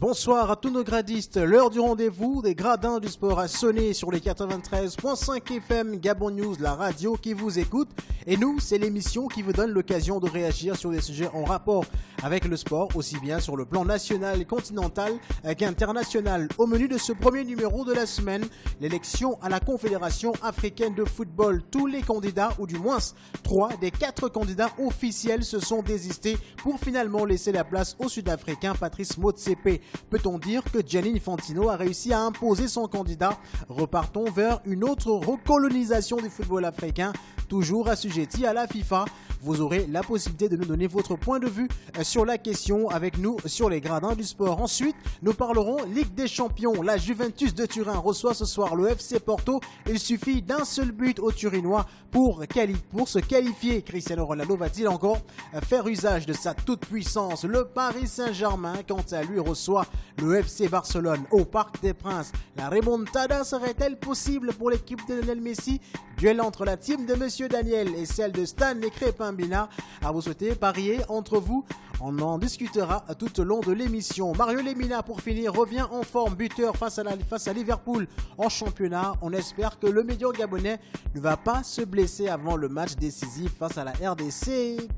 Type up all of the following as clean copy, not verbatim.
Bonsoir à tous nos gradistes, l'heure du rendez-vous des gradins du sport a sonné sur les 93.5 FM Gabon News, la radio qui vous écoute. Et nous, c'est l'émission qui vous donne l'occasion de réagir sur des sujets en rapport avec le sport, aussi bien sur le plan national, continental qu'international. Au menu de ce premier numéro de la semaine, l'élection à la Confédération africaine de football. Tous les candidats, ou du moins 3 des 4 candidats officiels se sont désistés pour finalement laisser la place au Sud-Africain Patrice Motsepe. Peut-on dire que Gianni Infantino a réussi à imposer son candidat? Repartons vers une autre recolonisation du football africain, toujours assujetti à la FIFA. Vous aurez la possibilité de nous donner votre point de vue sur la question avec nous sur les gradins du sport. Ensuite, nous parlerons Ligue des Champions. La Juventus de Turin reçoit ce soir le FC Porto. Il suffit d'un seul but aux Turinois pour se qualifier. Cristiano Ronaldo va-t-il encore faire usage de sa toute-puissance? Le Paris Saint-Germain, quant à lui, reçoit le FC Barcelone au Parc des Princes. La remontada serait-elle possible pour l'équipe de Lionel Messi? Duel entre la team de Monsieur Daniel et celle de Stanley Crépin-Bina. À vous souhaiter parier entre vous. On en discutera tout au long de l'émission. Mario Lemina, pour finir, revient en forme, buteur face à Liverpool en championnat. On espère que le médian gabonais ne va pas se blesser avant le match décisif face à la RDC,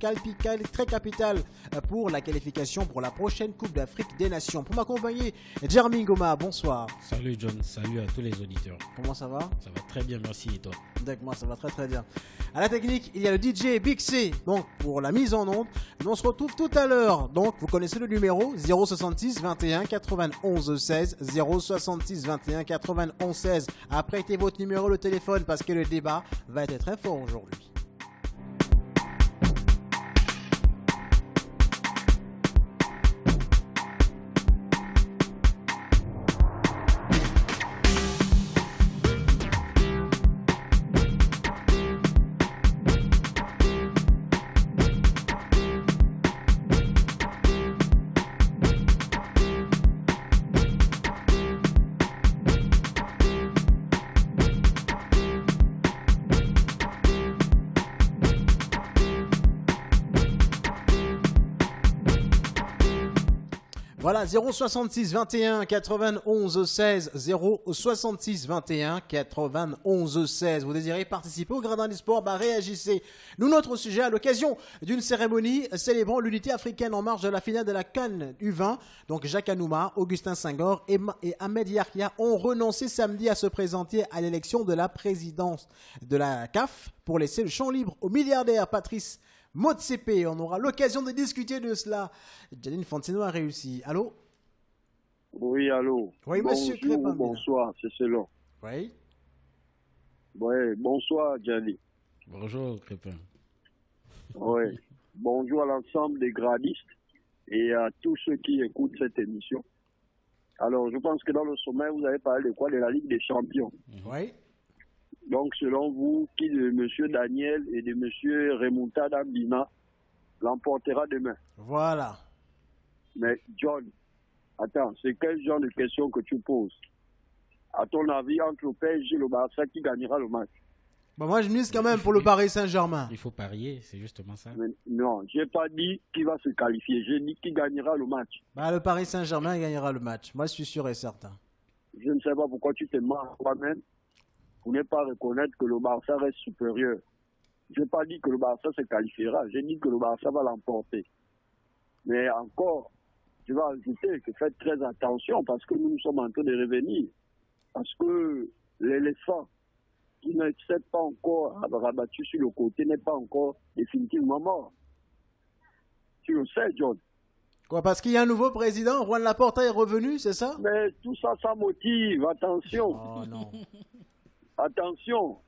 très capitale pour la qualification pour la prochaine Coupe d'Afrique des Nations. Pour m'accompagner, Jeremy Ngoma, bonsoir. Salut John, salut à tous les auditeurs. Comment ça va? Ça va très bien, merci, et toi? D'accord, moi ça va très très bien. À la technique, il y a le DJ Big C, donc pour la mise en onde. On se retrouve tout à l'heure. Donc vous connaissez le numéro 066 21 91 16 066 21 91 16. Apprêtez votre numéro de téléphone parce que le débat va être très fort aujourd'hui. Voilà, 066 21 91 16 066 21 91 16. Vous désirez participer au Gradin du Sport? Réagissez. Nous, notre sujet, à l'occasion d'une cérémonie célébrant l'unité africaine en marge de la finale de la CAN U20. Donc Jacques Anouma, Augustin Senghor et Ahmed Yarkia ont renoncé samedi à se présenter à l'élection de la présidence de la CAF pour laisser le champ libre au milliardaire Patrice Motsepe. On aura l'occasion de discuter de cela. Gianni Infantino a réussi. Allô? Oui, allô. Oui, monsieur Crépin. Bonsoir, c'est selon. Oui. Oui, bonsoir, Gianni. Bonjour, Crépin. Oui. Bonjour à l'ensemble des gradistes et à tous ceux qui écoutent cette émission. Alors, je pense que dans le sommet, vous avez parlé de quoi? De la Ligue des Champions. Oui. Donc, selon vous, qui de M. Daniel et de M. Remontada Bina l'emportera demain? Voilà. Mais John, attends, c'est quel genre de question que tu poses? À ton avis, entre le PSG et le Barça, qui gagnera le match? Bon, moi, je mise quand même pour le Paris Saint-Germain. Il faut parier, c'est justement ça. Mais non, je n'ai pas dit qui va se qualifier, j'ai dit qui gagnera le match. Le Paris Saint-Germain gagnera le match. Moi, je suis sûr et certain. Je ne sais pas pourquoi tu te mens à toi-même pour ne pas reconnaître que le Barça reste supérieur. Je n'ai pas dit que le Barça se qualifiera, j'ai dit que le Barça va l'emporter. Mais encore, je vais ajouter que faites très attention parce que nous sommes en train de revenir. Parce que l'éléphant qui ne s'est pas encore rabattu sur le côté n'est pas encore définitivement mort. Tu le sais, John. Quoi, parce qu'il y a un nouveau président, Juan Laporta est revenu, c'est ça? Mais tout ça, ça motive. Attention. Oh non. Attention.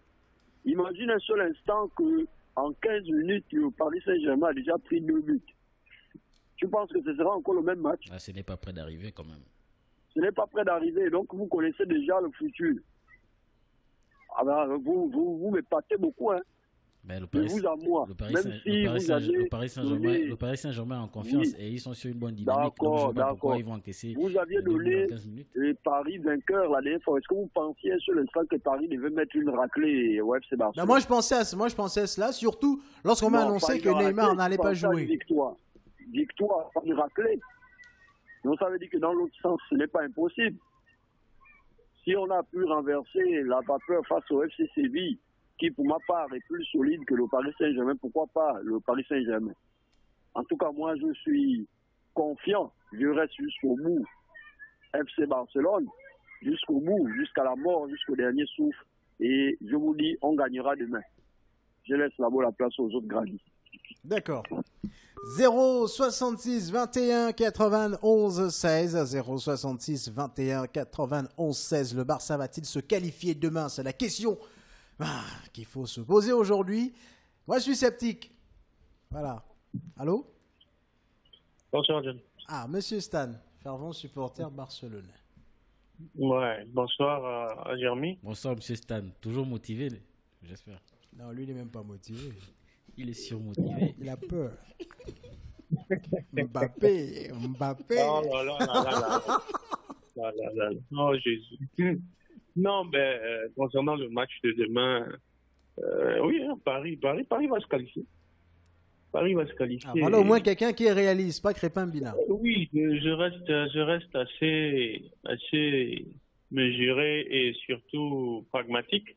Imagine un seul instant que en 15 minutes, le Paris Saint-Germain a déjà pris 2 buts. Tu penses que ce sera encore le même match? Ce n'est pas près d'arriver quand même. Ce n'est pas près d'arriver, donc vous connaissez déjà le futur. Vous m'épatez beaucoup, hein. Ben, le Paris Saint-Germain en confiance, oui. Et ils sont sur une bonne dynamique. D'accord. Ils vont encaisser. Vous aviez donné Paris vainqueur la dernière fois. Est-ce que vous pensiez sur l'instant que Paris devait mettre une raclée au FC Barcelone? Moi je pensais à cela, surtout lorsqu'on m'a annoncé que Neymar n'allait pas jouer. Victoire, pas une raclée. Donc ça veut dire que dans l'autre sens, ce n'est pas impossible. Si on a pu renverser la vapeur face au FC Séville, qui pour ma part est plus solide que le Paris Saint-Germain, pourquoi pas le Paris Saint-Germain? En tout cas, moi je suis confiant, je reste jusqu'au bout. FC Barcelone, jusqu'au bout, jusqu'à la mort, jusqu'au dernier souffle. Et je vous dis, on gagnera demain. Je laisse là-bas la place aux autres gradis. D'accord. 066 21 91 16 066 21 91 16. Le Barça va-t-il se qualifier demain? C'est la question qu'il faut se poser aujourd'hui. Moi, je suis sceptique. Voilà. Allô? Bonsoir, John. Ah, monsieur Stan, fervent supporter barcelonais. Ouais, bonsoir à Jeremy. Bonsoir, monsieur Stan. Toujours motivé, j'espère. Non, lui, il n'est même pas motivé. Il est surmotivé. Il a peur. Mbappé. Oh là là là là là là là. Oh Jésus. Non, concernant le match de demain, oui, hein, Paris va se qualifier. Paris va se qualifier. Ah, voilà au moins quelqu'un qui est réaliste, pas Crépin Bina. Oui, je reste assez mesuré et surtout pragmatique.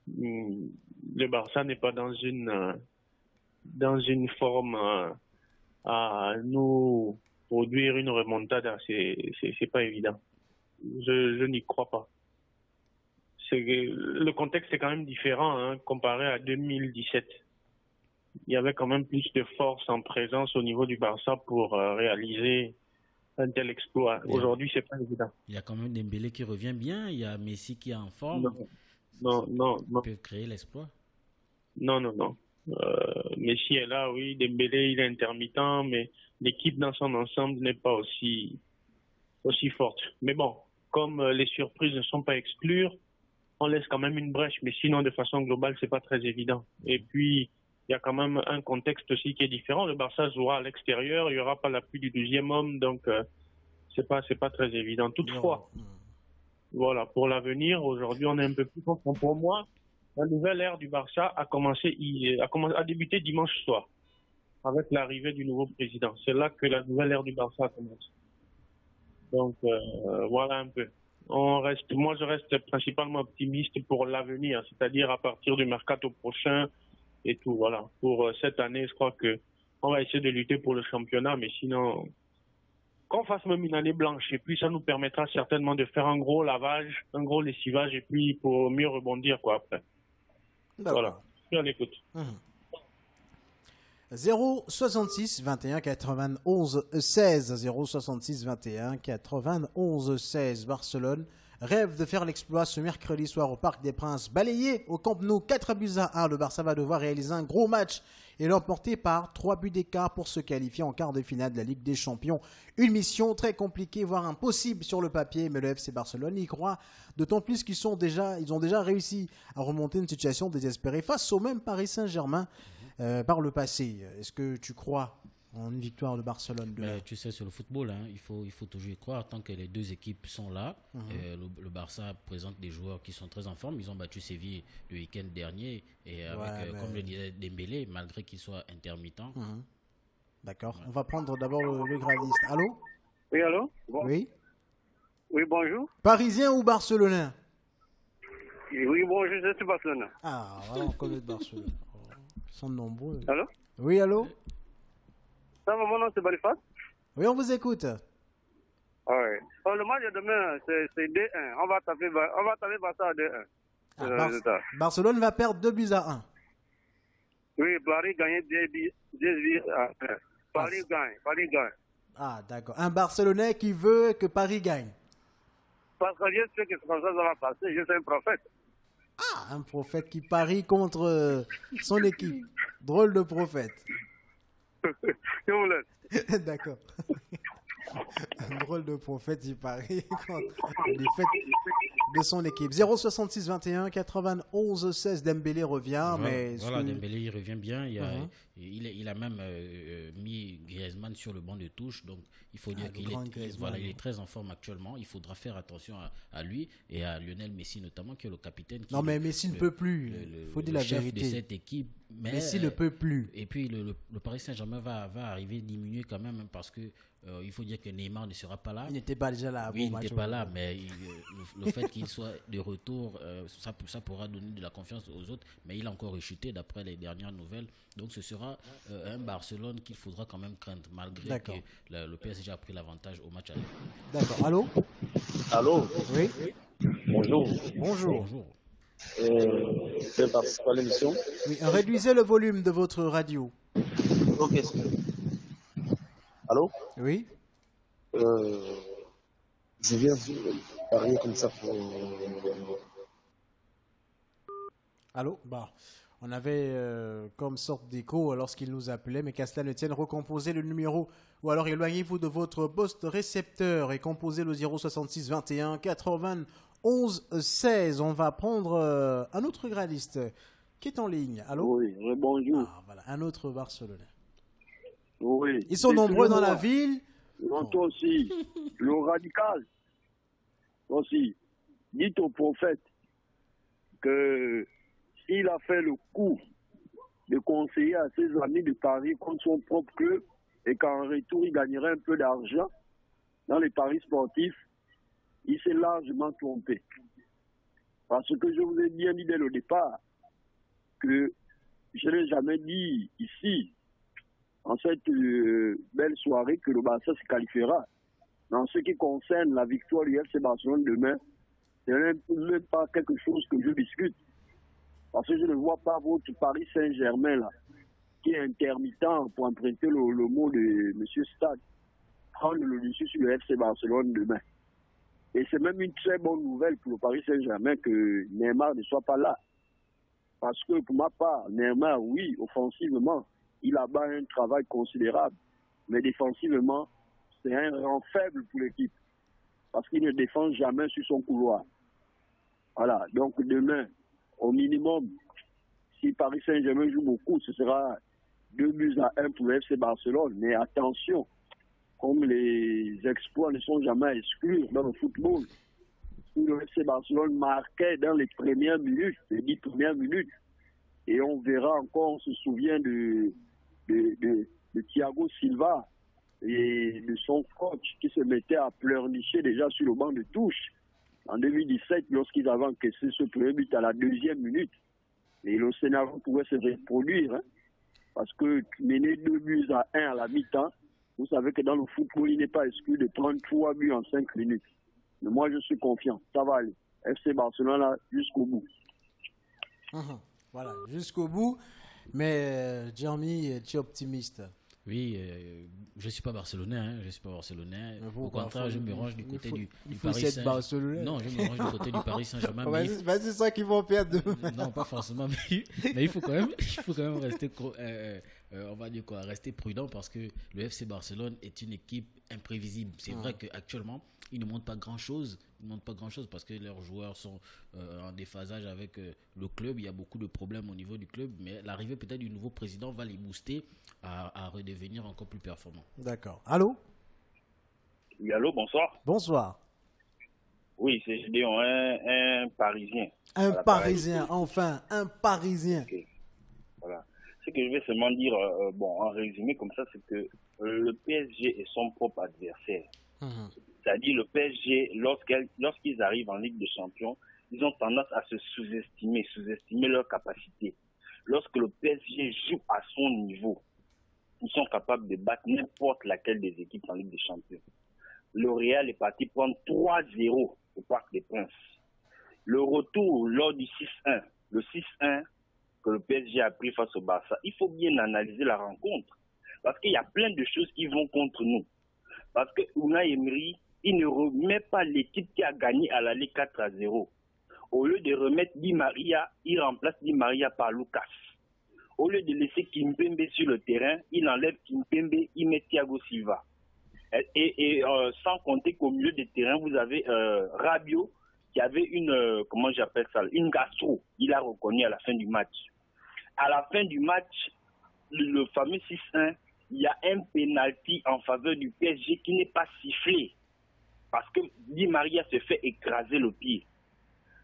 Le Barça n'est pas dans une forme à nous produire une remontada. C'est pas évident. Je n'y crois pas. Le contexte est quand même différent, hein, comparé à 2017. Il y avait quand même plus de force en présence au niveau du Barça pour réaliser un tel exploit. Aujourd'hui, c'est pas évident. Il y a quand même Dembélé qui revient bien. Il y a Messi qui est en forme. Non. Ils peuvent créer l'exploit. Non. Messi est là, oui. Dembélé, il est intermittent, mais l'équipe dans son ensemble n'est pas aussi forte. Mais bon, comme les surprises ne sont pas exclues, on laisse quand même une brèche. Mais sinon, de façon globale, c'est pas très évident. Et puis, il y a quand même un contexte aussi qui est différent. Le Barça jouera à l'extérieur, il n'y aura pas l'appui du deuxième homme, donc c'est pas très évident. Toutefois, voilà, pour l'avenir, aujourd'hui, on est un peu plus confiant. Pour moi, la nouvelle ère du Barça a débuté dimanche soir, avec l'arrivée du nouveau président. C'est là que la nouvelle ère du Barça a commencé. Donc, voilà un peu. Moi, je reste principalement optimiste pour l'avenir, c'est-à-dire à partir du mercato prochain et tout. Voilà. Pour cette année, je crois que on va essayer de lutter pour le championnat, mais sinon, qu'on fasse même une année blanche, et puis ça nous permettra certainement de faire un gros lavage, un gros lessivage, et puis pour mieux rebondir, quoi, après. Voilà. Je suis à l'écoute. 066 21 91 16 066 21 91 16. Barcelone rêve de faire l'exploit ce mercredi soir au Parc des Princes. Balayé au Camp Nou 4-1. Le Barça va devoir réaliser un gros match et l'emporter par 3 buts d'écart pour se qualifier en quart de finale de la Ligue des Champions. Une mission très compliquée, voire impossible sur le papier, mais le FC Barcelone y croit, d'autant plus qu'ils ont déjà réussi à remonter une situation désespérée face au même Paris Saint-Germain par le passé. Est-ce que tu crois en une victoire de Barcelone demain? Tu sais, sur le football, hein, il faut toujours y croire tant que les deux équipes sont là. Le Barça présente des joueurs qui sont très en forme. Ils ont battu Séville le week-end dernier. Et avec, comme le disait Dembélé, malgré qu'il soit intermittent. D'accord. On va prendre d'abord le graviste. Allô? Oui, allô? Bon. Oui. Oui, bonjour. Parisien ou barcelonais? Oui, bonjour, je suis Barcelone. Ah, voilà, on connaît Barcelone. Ils sont nombreux. Allô? Oui, allô? Ça va, mon nom c'est Boniface. Oui, on vous écoute. Ouais. Le match de demain, c'est 2-1. On va taper Barça à 2-1. Barcelone va perdre 2-1. Oui, Paris gagne 10 à 1. Paris gagne. Ah, d'accord. Un Barcelonais qui veut que Paris gagne. Parce que je sais que c'est comme ça va passer. Je suis un prophète. Ah, un prophète qui parie contre son équipe. Drôle de prophète. Je vous laisse. D'accord. Un drôle de prophète, il parie contre de son équipe. 0,66 21 91 16. Dembélé revient, voilà, Dembélé il revient bien. Il a même mis Griezmann sur le banc de touche, donc il faut dire qu'il est très en forme actuellement. Il faudra faire attention à lui et à Lionel Messi notamment, qui est le capitaine. Non, mais Messi ne peut plus. Il faut dire la vérité. De cette équipe. Messi ne peut plus. Et puis le Paris Saint-Germain va arriver diminuer quand même, parce que il faut dire que Neymar ne sera pas là. Il n'était pas déjà là. Oui, il n'était pas là, mais le fait qu'il soit de retour, ça pourra donner de la confiance aux autres. Mais il a encore rechuté d'après les dernières nouvelles. Donc ce sera un Barcelone qu'il faudra quand même craindre, malgré que le PSG a pris l'avantage au match aller. D'accord. Allô? Allô? Oui. Bonjour. Bonjour. Je participe à l'émission. Oui, réduisez le volume de votre radio. Ok. Allô? Oui. Je viens parler comme ça pour... Allô? On avait comme sorte d'écho lorsqu'il nous appelait, mais qu'à cela ne tienne, recomposez le numéro, ou alors éloignez-vous de votre poste récepteur et composez le 066 21 91 16. On va prendre un autre gradiste qui est en ligne. Allô? Oui, bonjour. Voilà, un autre Barcelonais. Oui. Ils sont nombreux dans la ville. Non, toi aussi. Le radical. Toi aussi. Dites au prophète que s'il a fait le coup de conseiller à ses amis de Paris contre son propre club et qu'en retour il gagnerait un peu d'argent dans les paris sportifs, il s'est largement trompé. Parce que je vous ai bien dit dès le départ que je n'ai jamais dit ici, en cette belle soirée, que le Barça se qualifiera. Dans ce qui concerne la victoire du FC Barcelone demain, ce n'est même pas quelque chose que je discute. Parce que je ne vois pas votre Paris Saint-Germain là, qui est intermittent, pour emprunter le mot de M. Stade, prendre le dessus sur le FC Barcelone demain. Et c'est même une très bonne nouvelle pour le Paris Saint-Germain que Neymar ne soit pas là. Parce que pour ma part, Neymar, oui, offensivement, il a bas un travail considérable. Mais défensivement, c'est un rang faible pour l'équipe. Parce qu'il ne défend jamais sur son couloir. Voilà, donc demain, au minimum, si Paris Saint-Germain joue beaucoup, ce sera 2-1 pour le FC Barcelone. Mais attention, comme les exploits ne sont jamais à exclure dans le football, si le FC Barcelone marquait dans les premières minutes, les 10 premières minutes, et on verra encore, on se souvient de Thiago Silva et de son coach qui se mettait à pleurnicher déjà sur le banc de touche en 2017 lorsqu'ils avaient encaissé ce premier but à la 2e minute. Et le scénario pouvait se reproduire, hein, parce que mener 2-1 à la mi-temps, vous savez que dans le football, il n'est pas exclu de prendre 3 buts en 5 minutes. Mais moi, je suis confiant, ça va aller. FC Barcelone là, jusqu'au bout. Voilà, jusqu'au bout. Mais Jeremy, tu es optimiste. Oui, je ne suis pas barcelonais. Au contraire, je me range du côté du Paris Saint-Germain. Non, je me range du côté du Paris Saint-Germain. C'est ça qu'ils vont perdre. Non, pas forcément. Mais il faut quand même rester, on va dire quoi, rester prudent, parce que le FC Barcelone est une équipe imprévisible. C'est vrai qu'actuellement, ils ne montrent pas grand-chose. Parce que leurs joueurs sont en déphasage avec le club. Il y a beaucoup de problèmes au niveau du club, mais l'arrivée peut-être du nouveau président va les booster à redevenir encore plus performants. D'accord. Allô? Oui, allô, bonsoir. Bonsoir. Oui, c'est Gédéon, un Parisien. Un Parisien, enfin, un Parisien. Okay. Voilà. Ce que je vais seulement dire, en résumé comme ça, c'est que le PSG est son propre adversaire. C'est-à-dire le PSG, lorsqu'ils arrivent en Ligue des Champions, ils ont tendance à se sous-estimer leur capacité. Lorsque le PSG joue à son niveau, ils sont capables de battre n'importe laquelle des équipes en Ligue des Champions. Le Real est parti prendre 3-0 au Parc des Princes. Le retour lors du 6-1, le 6-1 que le PSG a pris face au Barça, il faut bien analyser la rencontre. Parce qu'il y a plein de choses qui vont contre nous. Parce que Unai Emery, il ne remet pas l'équipe qui a gagné à l'aller 4-0. Au lieu de remettre Di Maria, il remplace Di Maria par Lucas. Au lieu de laisser Kimpembe sur le terrain, il enlève Kimpembe, il met Thiago Silva. Et sans compter qu'au milieu de terrain, vous avez Rabiot qu'il y avait une gastro. Il a reconnu à la fin du match. À la fin du match, le fameux 6-1, il y a un pénalty en faveur du PSG qui n'est pas sifflé. Parce que Di Maria se fait écraser le pied.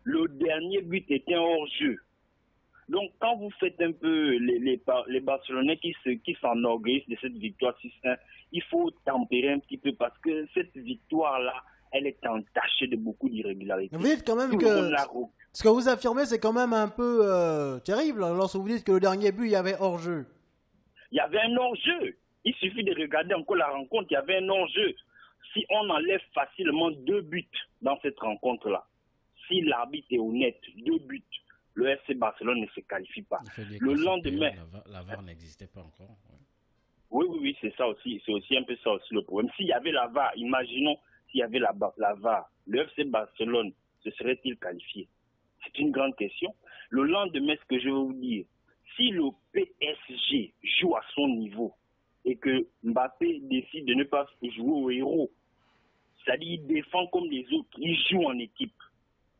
Le dernier but était un hors-jeu. Donc, quand vous faites un peu les Barcelonais qui s'enorgueillissent de cette victoire 6-1, il faut tempérer un petit peu parce que cette victoire-là, elle est entachée de beaucoup d'irrégularités. Vous dites quand même que ce que vous affirmez, c'est quand même un peu terrible lorsque vous dites que le dernier but, il y avait hors-jeu. Il y avait un hors-jeu. Il suffit de regarder encore la rencontre, il y avait un hors-jeu. Si on enlève facilement 2 buts dans cette rencontre-là, si l'arbitre est honnête, 2 buts, le FC Barcelone ne se qualifie pas. Le lendemain... La VAR n'existait pas encore. Ouais. Oui, c'est ça aussi. C'est aussi un peu ça aussi le problème. S'il y avait la VAR, imaginons s'il y avait la VAR, le FC Barcelone se serait-il qualifié? C'est une grande question. Le lendemain, ce que je veux vous dire, si le PSG joue à son niveau et que Mbappé décide de ne pas jouer au héros, c'est-à-dire il défend comme les autres, il joue en équipe,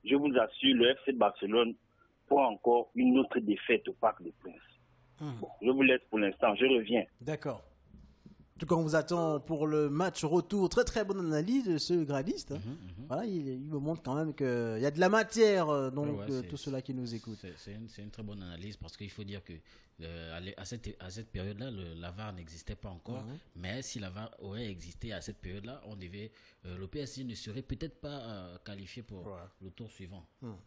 je vous assure, le FC Barcelone prend encore une autre défaite au Parc des Princes. Bon, je vous laisse pour l'instant, je reviens. D'accord. En tout cas, on vous attend pour le match retour. Très très bonne analyse de ce gradiste. Voilà, il me montre quand même qu'il y a de la matière, tous ceux-là qui nous écoutent. C'est une très bonne analyse parce qu'il faut dire que à cette période-là, la VAR n'existait pas encore. Mais si la VAR aurait existé à cette période-là, le PSG ne serait peut-être pas qualifié pour le tour suivant.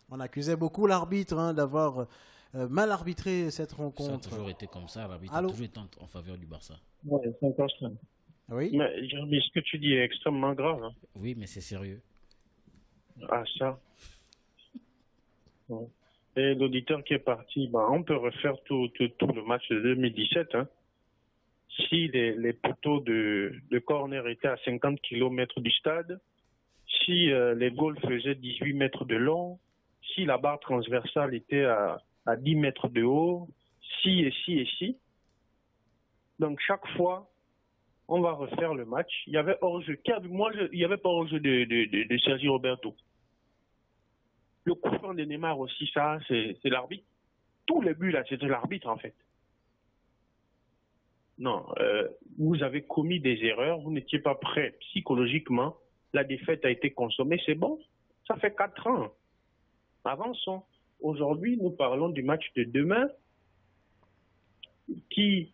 On accusait beaucoup l'arbitre d'avoir mal arbitré cette rencontre. Ça a toujours été comme ça. L'arbitre a toujours été en faveur du Barça. Oui, c'est constant. Oui. Mais Jérémy, ce que tu dis est extrêmement grave. Hein. Oui, mais c'est sérieux. Ah, ça. Ouais. Et l'auditeur qui est parti, on peut refaire tout le match de 2017. Hein. Si les poteaux de corner étaient à 50 km du stade, si les goals faisaient 18 mètres de long, si la barre transversale était à 10 mètres de haut, si. Donc, chaque fois, on va refaire le match. Il y avait hors-jeu. Il n'y avait pas hors-jeu de Sergio Roberto. Le coup franc de Neymar aussi, ça, c'est l'arbitre. Tous les buts, là, c'était l'arbitre, en fait. Non, vous avez commis des erreurs. Vous n'étiez pas prêt psychologiquement. La défaite a été consommée. C'est bon. Ça fait 4 ans. Avançons. Aujourd'hui, nous parlons du match de demain qui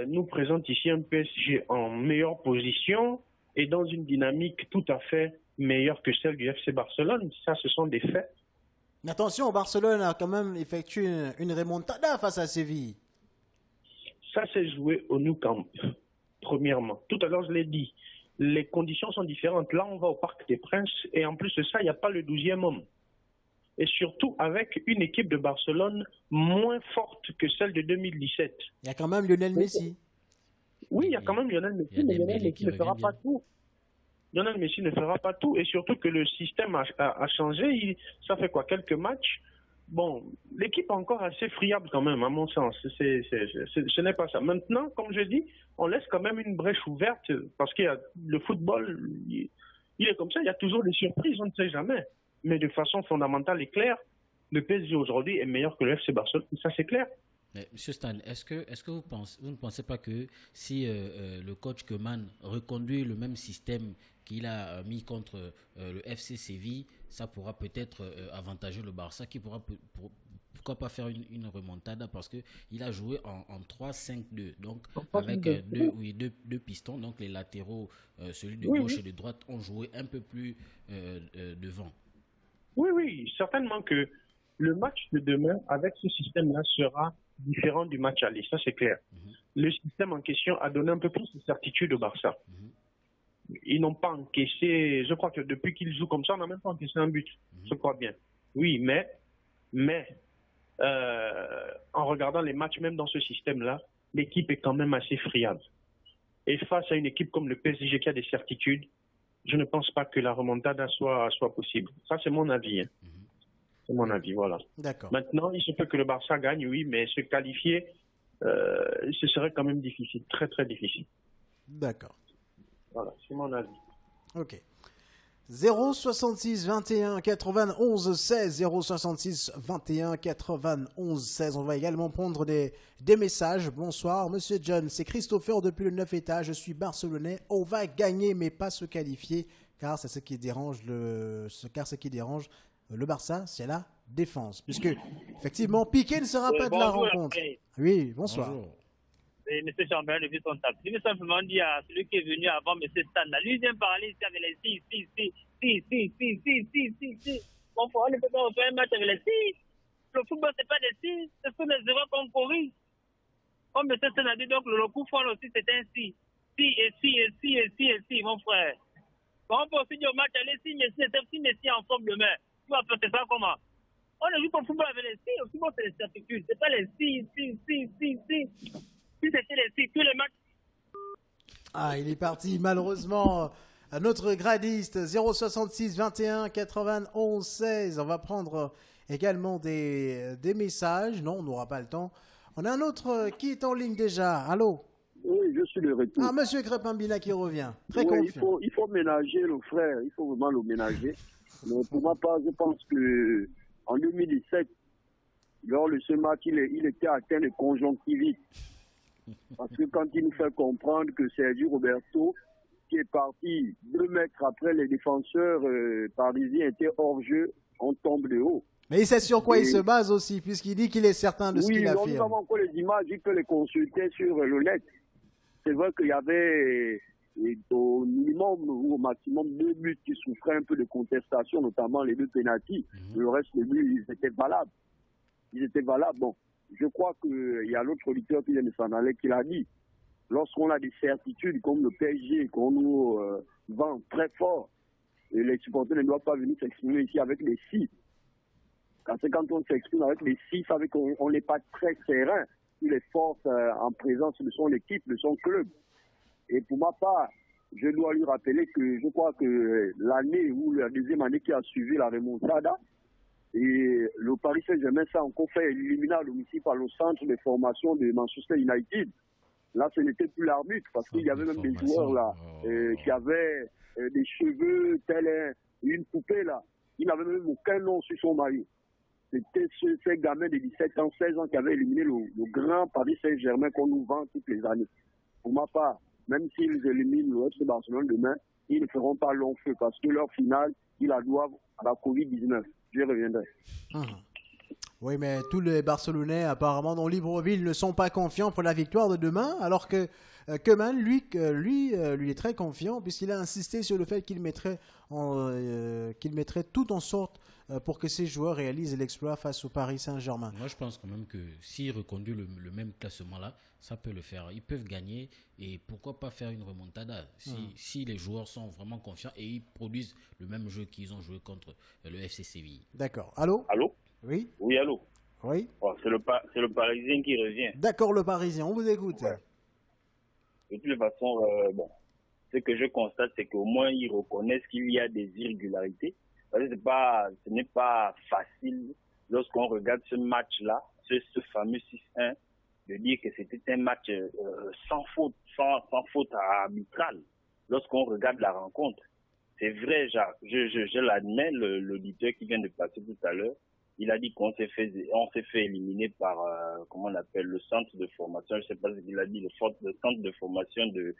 nous présente ici un PSG en meilleure position et dans une dynamique tout à fait meilleure que celle du FC Barcelone. Ça, ce sont des faits. Mais attention, Barcelone a quand même effectué une remontada face à Séville. Ça s'est joué au Nou Camp, premièrement. Tout à l'heure, je l'ai dit, les conditions sont différentes. Là, on va au Parc des Princes et en plus de ça, il n'y a pas le 12e homme. Et surtout avec une équipe de Barcelone moins forte que celle de 2017. Il y a quand même Lionel Messi. Oui, il y a quand même Lionel Messi, mais Lionel Messi ne fera pas tout. Lionel Messi ne fera pas tout, et surtout que le système a changé. Ça fait quoi, quelques matchs? Bon, l'équipe est encore assez friable quand même, à mon sens. Ce n'est pas ça. Maintenant, comme je dis, on laisse quand même une brèche ouverte, parce que le football, il est comme ça, il y a toujours des surprises, on ne sait jamais. Mais de façon fondamentale et claire, le PSG aujourd'hui est meilleur que le FC Barcelone. Ça, c'est clair. Mais, Monsieur Stan, est-ce que vous ne pensez pas que si le coach Koeman reconduit le même système qu'il a mis contre le FC Séville, ça pourra peut-être avantager le Barça, qui pourra pourquoi pas faire une remontada, parce qu'il a joué en 3-5-2, donc avec deux pistons, donc les latéraux, celui de gauche et de droite, ont joué un peu plus devant. Oui, certainement que le match de demain, avec ce système-là, sera différent du match aller, ça c'est clair. Le système en question a donné un peu plus de certitude au Barça. Ils n'ont pas encaissé, je crois que depuis qu'ils jouent comme ça, on n'a même pas encaissé un but, je crois bien. Oui, mais en regardant les matchs, même dans ce système-là, l'équipe est quand même assez friable. Et face à une équipe comme le PSG qui a des certitudes, je ne pense pas que la remontada soit possible. Ça, c'est mon avis. C'est mon avis, voilà. D'accord. Maintenant, il se peut que le Barça gagne, oui, mais se qualifier, ce serait quand même difficile, très très difficile. D'accord. Voilà, c'est mon avis. Ok. 066 21 91 16 066 21 91 16. On va également prendre des messages. Bonsoir, Monsieur John. C'est Christopher depuis le 9 étage. Je suis barcelonais. On va gagner, mais pas se qualifier, car c'est ce qui dérange le Barça, c'est la défense. Puisque, effectivement, Piqué ne sera pas de la rencontre. Oui, bonsoir. Bonjour. Et M. Chambert, depuis son taxe. Je veux simplement dire à celui qui est venu avant M. Stan, lui vient parler ici avec les si. Mon frère, on ne peut pas refaire un match avec les si. Le football, c'est pas des si, ce sont des erreurs qu'on corrige. Comme M. Stan a dit, donc le coup fort aussi, c'est un si. Si, mon frère. On peut aussi dire au match, allez, si Messi en forme demain. Tu vas faire ça comment? On a vu qu'au football avec les si, au football, c'est les certitudes. C'est pas les si. Si c'était les si, tous les matchs. Ah, il est parti, malheureusement. Notre gradiste, 066 21 91 16. On va prendre également des messages. Non, on n'aura pas le temps. On a un autre qui est en ligne déjà. Allô? Oui, je suis de retour. Ah, Monsieur Crepambila qui revient. Très confiant. Il faut ménager le frère. Il faut vraiment le ménager. Mais pour ma part, je pense que en 2017, lors de ce match, il était atteint de conjonctivite. Parce que quand il nous fait comprendre que Sergio Roberto, qui est parti 2 mètres après les défenseurs parisiens, étaient hors jeu, on tombe de haut. Mais il sait sur quoi il se base aussi, puisqu'il dit qu'il est certain de ce qu'il affirme. Oui, nous avons encore les images, il peut les consulter sur le net. C'est vrai qu'il y avait au minimum ou au maximum 2 buts qui souffraient un peu de contestation, notamment les 2 pénaltys. Le reste des buts, ils étaient valables. Bon. Je crois qu'il y a l'autre auditeur qui vient de s'en aller qui l'a dit. Lorsqu'on a des certitudes comme le PSG, qu'on nous vend très fort, et les supporters ne doivent pas venir s'exprimer ici avec des si. Parce que quand on s'exprime avec des si, ça veut qu'on n'est pas très serein sur les forces en présence de son équipe, de son club. Et pour ma part, je dois lui rappeler que je crois que l'année ou la deuxième année qui a suivi la remontada, et le Paris Saint-Germain s'est encore fait éliminer à domicile par le centre de formation de Manchester United. Là, ce n'était plus l'arbitre, parce qu'il y avait même des joueurs là qui avaient des cheveux tels une poupée là. Il n'avait même aucun nom sur son maillot. C'était ces gamins de 17 ans, 16 ans qui avaient éliminé le grand Paris Saint-Germain qu'on nous vend toutes les années. Pour ma part, même s'ils éliminent le FC Barcelone demain, ils ne feront pas long feu, parce que leur finale, ils la doivent à la Covid-19. Je reviendrai. Oui, mais tous les Barcelonais, apparemment, dans Libreville, ne sont pas confiants pour la victoire de demain, alors que Koeman, lui est très confiant, puisqu'il a insisté sur le fait qu'il mettrait tout en sorte pour que ses joueurs réalisent l'exploit face au Paris Saint-Germain. Moi, je pense quand même que s'il reconduit le même classement-là, ça peut le faire. Ils peuvent gagner, et pourquoi pas faire une remontada si les joueurs sont vraiment confiants et ils produisent le même jeu qu'ils ont joué contre le FC Séville. D'accord. Allô? Oui. Oui, allô. Oui. Oh, c'est le Parisien qui revient. D'accord, le Parisien, on vous écoute. Ouais. De toute façon, ce que je constate, c'est qu'au moins ils reconnaissent qu'il y a des irrégularités. Parce que ce n'est pas facile, lorsqu'on regarde ce match-là, ce fameux 6-1, de dire que c'était un match sans faute arbitrale. Lorsqu'on regarde la rencontre, c'est vrai, Jacques, je l'admets, l'auditeur qui vient de passer tout à l'heure, il a dit qu'on s'est fait éliminer par, comment on appelle, le centre de formation, je ne sais pas ce qu'il a dit, le centre de formation de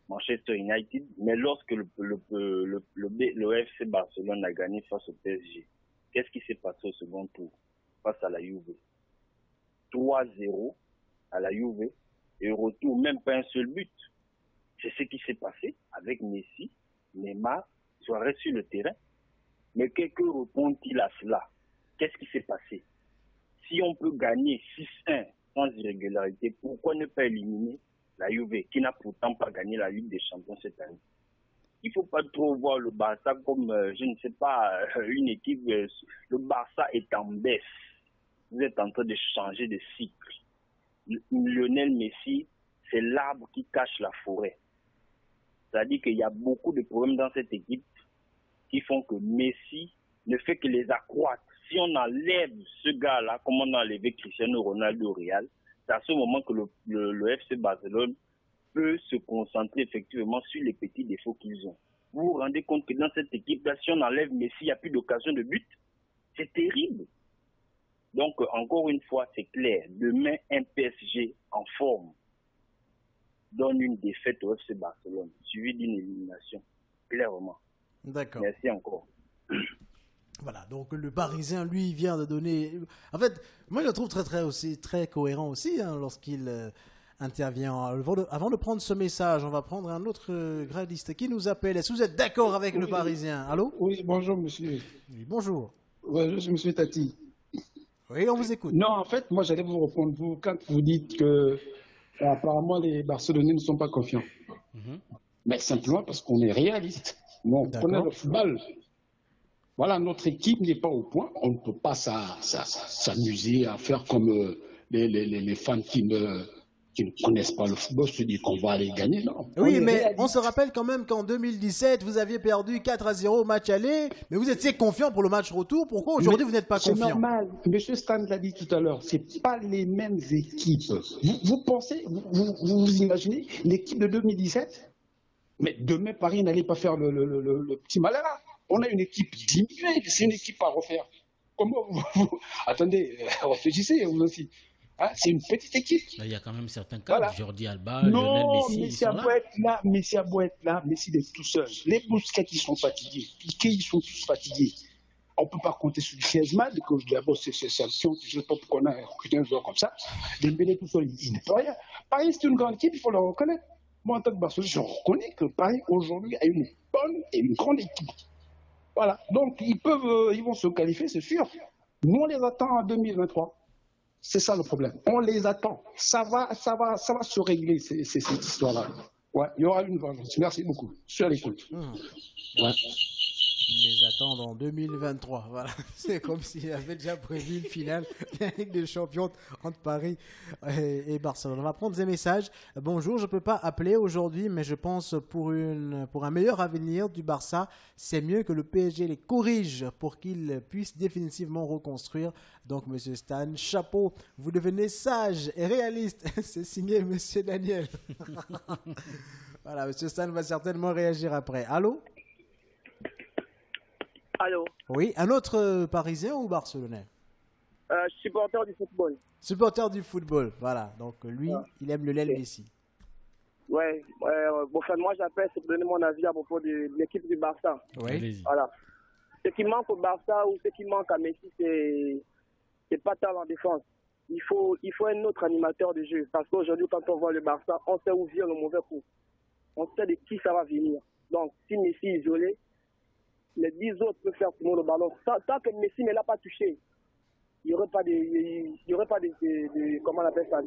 Manchester United. Mais lorsque le FC Barcelone a gagné face au PSG, qu'est-ce qui s'est passé au second tour face à la Juve? 3-0 à la Juve, et au retour, même pas un seul but. C'est ce qui s'est passé avec Messi, Neymar, Suarez sur le terrain. Mais que répond-il à cela? Qu'est-ce qui s'est passé? Si on peut gagner 6-1 sans irrégularité, pourquoi ne pas éliminer la Juve, qui n'a pourtant pas gagné la Ligue des Champions cette année? Il ne faut pas trop voir le Barça comme, je ne sais pas, une équipe. Le Barça est en baisse. Vous êtes en train de changer de cycle. Lionel Messi, c'est l'arbre qui cache la forêt. C'est-à-dire qu'il y a beaucoup de problèmes dans cette équipe qui font que Messi ne fait que les accroître. Si on enlève ce gars-là, comme on a enlevé Cristiano Ronaldo au Real, c'est à ce moment que le FC Barcelone peut se concentrer effectivement sur les petits défauts qu'ils ont. Vous vous rendez compte que dans cette équipe-là, si on enlève Messi, il n'y a plus d'occasion de but. C'est terrible. Donc, encore une fois, c'est clair. Demain, un PSG en forme donne une défaite au FC Barcelone, suivie d'une élimination. Clairement. D'accord. Merci encore. Voilà, donc le Parisien, lui, vient de donner... En fait, moi, je le trouve très cohérent aussi, hein, lorsqu'il intervient. Avant de prendre ce message, on va prendre un autre gradiste qui nous appelle. Est-ce que vous êtes d'accord avec le Parisien? Allô? Oui, bonjour, monsieur. Oui, bonjour. Ouais, je suis monsieur Tati. Oui, on vous écoute. Non, en fait, moi, j'allais vous répondre. Vous, quand vous dites que apparemment les Barcelonais ne sont pas confiants. Mais simplement parce qu'on est réaliste. Nous, on connaît le football. Voilà, notre équipe n'est pas au point. On ne peut pas s'amuser à faire comme les fans qui ne connaissent pas le football, se disent qu'on va aller gagner. Non. Oui, mais on se rappelle quand même qu'en 2017, vous aviez perdu 4-0 au match aller, mais vous étiez confiant pour le match retour. Pourquoi aujourd'hui vous n'êtes pas confiant? C'est normal. Monsieur Stan l'a dit tout à l'heure, c'est pas les mêmes équipes. Vous pensez, vous imaginez l'équipe de 2017? Mais demain, Paris n'allait pas faire le petit malin là. On a une équipe diminuée, c'est une équipe à refaire. Comment vous... Attendez, réfléchissez vous aussi. Hein, c'est une petite équipe. Il y a quand même certains cas, voilà. Jordi Alba, non, Lionel Messi. Messi a beau être là, Messi a beau être là, Messi est tout seul. Les Busquets, ils sont fatigués. Piqué, ils sont tous fatigués. On ne peut pas compter sur Griezmann, que je dis d'abord, c'est sanction. Je ne sais pas pourquoi on a recruté un joueur comme ça. Dembélé tout seul, il ne peut rien. Paris, c'est une grande équipe, il faut le reconnaître. Moi, en tant que Barcelone, je reconnais que Paris, aujourd'hui, a une bonne et une grande équipe. Voilà. Donc, ils vont se qualifier, c'est sûr. Nous, on les attend en 2023. C'est ça le problème. On les attend. Ça va se régler, cette histoire-là. Ouais, il y aura une vengeance. Merci beaucoup. Je suis à l'écoute. Ouais. Ils les attendent en 2023. Voilà. C'est comme s'il avait déjà prévu une finale de la Ligue des Champions entre Paris et Barcelone. On va prendre des messages. Bonjour, je ne peux pas appeler aujourd'hui, mais je pense pour un meilleur avenir du Barça, c'est mieux que le PSG les corrige pour qu'ils puissent définitivement reconstruire. Donc, monsieur Stan, chapeau. Vous devenez sage et réaliste. C'est signé monsieur Daniel. Voilà, monsieur Stan va certainement réagir après. Allô? Allô? Oui, un autre Parisien ou Barcelonais? Supporter du football. Supporter du football, voilà. Donc lui, il aime le Lionel Messi. Ouais, bon, enfin, moi j'appelle pour donner mon avis à propos de l'équipe du Barça. Oui. Voilà. Ce qui manque au Barça ou ce qui manque à Messi, c'est pas tant en défense. Il faut un autre animateur de jeu. Parce qu'aujourd'hui, quand on voit le Barça, on sait où vient le mauvais coup. On sait de qui ça va venir. Donc, si Messi est isolé, les 10 autres peuvent faire tourner le ballon. Tant que Messi ne l'a pas touché, il n'y aurait pas de comment on appelle ça,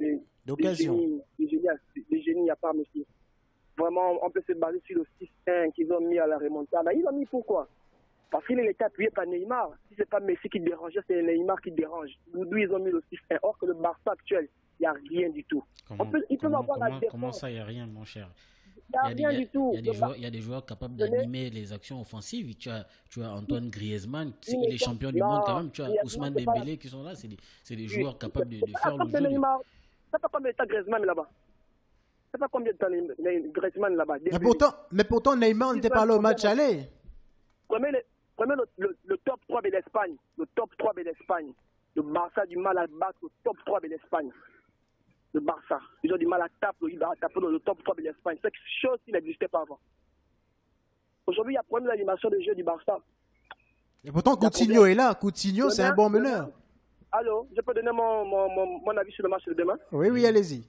d'occasion. Des génies à part Messi. Vraiment, on peut se baser sur le 6-1 qu'ils ont mis à la remontada. Ils l'ont mis pourquoi? Parce qu'il était appuyé par Neymar. Si ce n'est pas Messi qui dérangeait, c'est Neymar qui dérange. D'où ils ont mis le 6-1. Or que le Barça actuel, il n'y a rien du tout. Comment ça, il n'y a rien, mon cher? Il y a des joueurs capables d'animer les actions offensives. Tu as Antoine Griezmann, il est champion du monde quand même. Tu as Ousmane Dembélé qui sont là. C'est des joueurs capables de faire le jeu. C'est pas combien de temps Griezmann là-bas. C'est pas combien de temps Griezmann là-bas. Mais pourtant, Neymar n'était pas là au match aller. Prenez le top 3 de l'Espagne. Le top 3 de l'Espagne. Le Barça a du mal à battre le top 3 de l'Espagne. Le Barça. Ils ont du mal à taper le top 3 de l'Espagne. C'est quelque chose qui n'existait pas avant. Aujourd'hui, il y a problème d'animation de jeu du Barça. Et pourtant, Coutinho est là. Coutinho, c'est un bon meneur. Allô, je peux donner mon avis sur le match de demain? Oui, allez-y.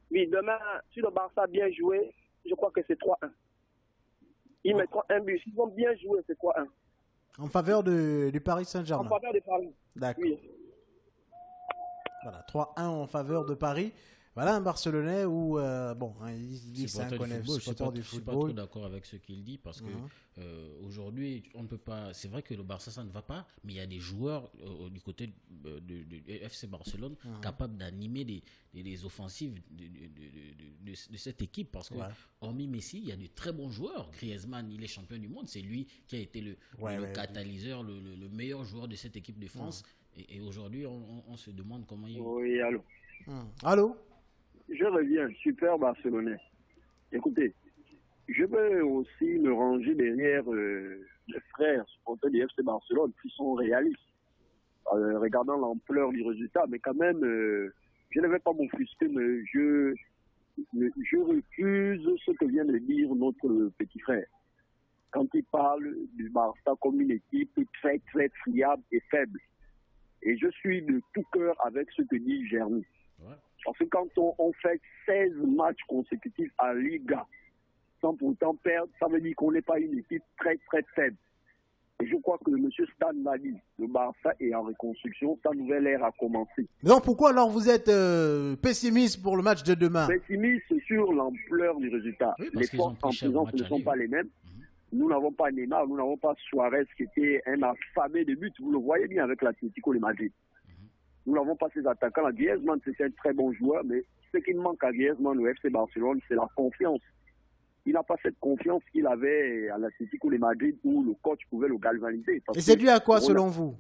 Oui, demain, si le Barça a bien joué, je crois que c'est 3-1. Ils mettront un but. S'ils ont bien joué, c'est 3-1. En faveur du Paris Saint-Germain. En faveur de Paris. D'accord. Oui. Voilà, 3-1 en faveur de Paris. Voilà un Barcelonais où, il dit que c'est un supporter du football. Je suis pas trop d'accord avec ce qu'il dit parce que aujourd'hui, on ne peut pas. C'est vrai que le Barça, ça ne va pas, mais il y a des joueurs du côté du FC Barcelone capables d'animer les offensives de cette équipe parce que, hormis Messi, il y a de très bons joueurs. Griezmann, il est champion du monde, c'est lui qui a été le catalyseur, le meilleur joueur de cette équipe de France. Et aujourd'hui, on se demande comment il... Oui, allô. Allô? Je reviens, super Barcelonais. Écoutez, je veux aussi me ranger derrière les frères supporters du FC Barcelone qui sont réalistes, regardant l'ampleur du résultat. Mais quand même, je ne vais pas m'offusquer, mais je refuse ce que vient de dire notre petit frère. Quand il parle du Barça comme une équipe très, très friable et faible. Et je suis de tout cœur avec ce que dit Germy. Ouais. Parce que quand on fait 16 matchs consécutifs à Liga, sans pourtant perdre, ça veut dire qu'on n'est pas une équipe très, très faible. Et je crois que M. Stan l'a dit, le Barça est en reconstruction, sa nouvelle ère a commencé. Donc pourquoi alors vous êtes pessimiste pour le match de demain? Pessimiste sur l'ampleur du résultat. Oui, les forces en présence ne sont pas les mêmes. Nous n'avons pas Neymar, nous n'avons pas Suarez qui était un affamé de but. Vous le voyez bien avec l'Atlético de Madrid. Nous n'avons pas ces attaquants. Griezmann, c'est un très bon joueur, mais ce qui manque à Griezmann au FC Barcelone, c'est la confiance. Il n'a pas cette confiance qu'il avait à l'Atlético de Madrid où le coach pouvait le galvaniser. Et c'est dû à quoi selon vous?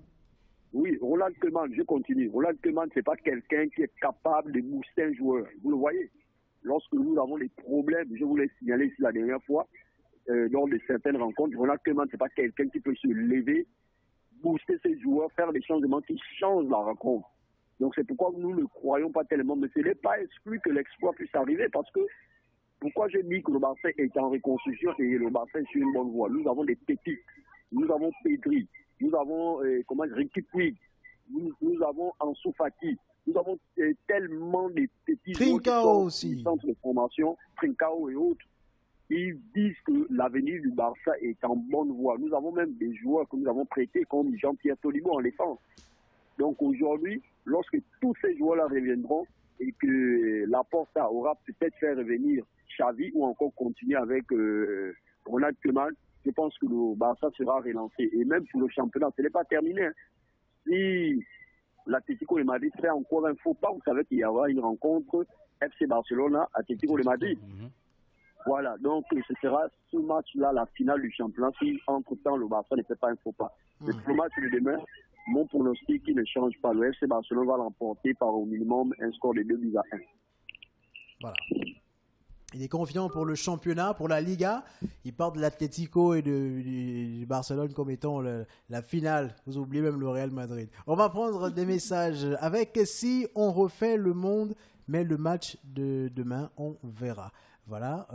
Oui, Ronald Koeman, je continue. Ronald Koeman, ce n'est pas quelqu'un qui est capable de booster un joueur. Vous le voyez. Lorsque nous avons des problèmes, je vous l'ai signalé ici la dernière fois, lors de certaines rencontres, Ronald Koeman, ce n'est pas quelqu'un qui peut se lever, booster ses joueurs, faire des changements qui changent la rencontre. Donc c'est pourquoi nous ne croyons pas tellement, mais ce n'est pas exclu que l'exploit puisse arriver, parce que pourquoi je dis que le Barça est en reconstruction et le Barça est sur une bonne voie. Nous avons des pépites, nous avons Pedri, nous avons Ricky Puig, nous avons Ansu Fati, nous avons tellement de petits Trincao aussi, centres de formation, Trincao et autres. Ils disent que l'avenir du Barça est en bonne voie. Nous avons même des joueurs que nous avons prêtés comme Jean-Pierre Tolibo en défense. Donc aujourd'hui, lorsque tous ces joueurs-là reviendront et que Laporta aura peut-être fait revenir Xavi ou encore continuer avec Ronald Koeman, je pense que le Barça sera relancé. Et même pour le championnat, ce n'est pas terminé. Si l'Atlético de Madrid fait encore un faux pas, vous savez qu'il y aura une rencontre FC Barcelona-Atlético de Madrid. Voilà, donc ce sera ce match-là, la finale du championnat, si entre-temps le Barça ne fait pas un faux pas. Mais pour le match de demain, mon pronostic qui ne change pas. Le FC Barcelone va l'emporter par au minimum un score de 2-1. Voilà. Il est confiant pour le championnat, pour la Liga. Il part de l'Atlético et du Barcelone comme étant la finale. Vous oubliez même le Real Madrid. On va prendre des messages avec si on refait le monde, mais le match de demain, on verra. Voilà,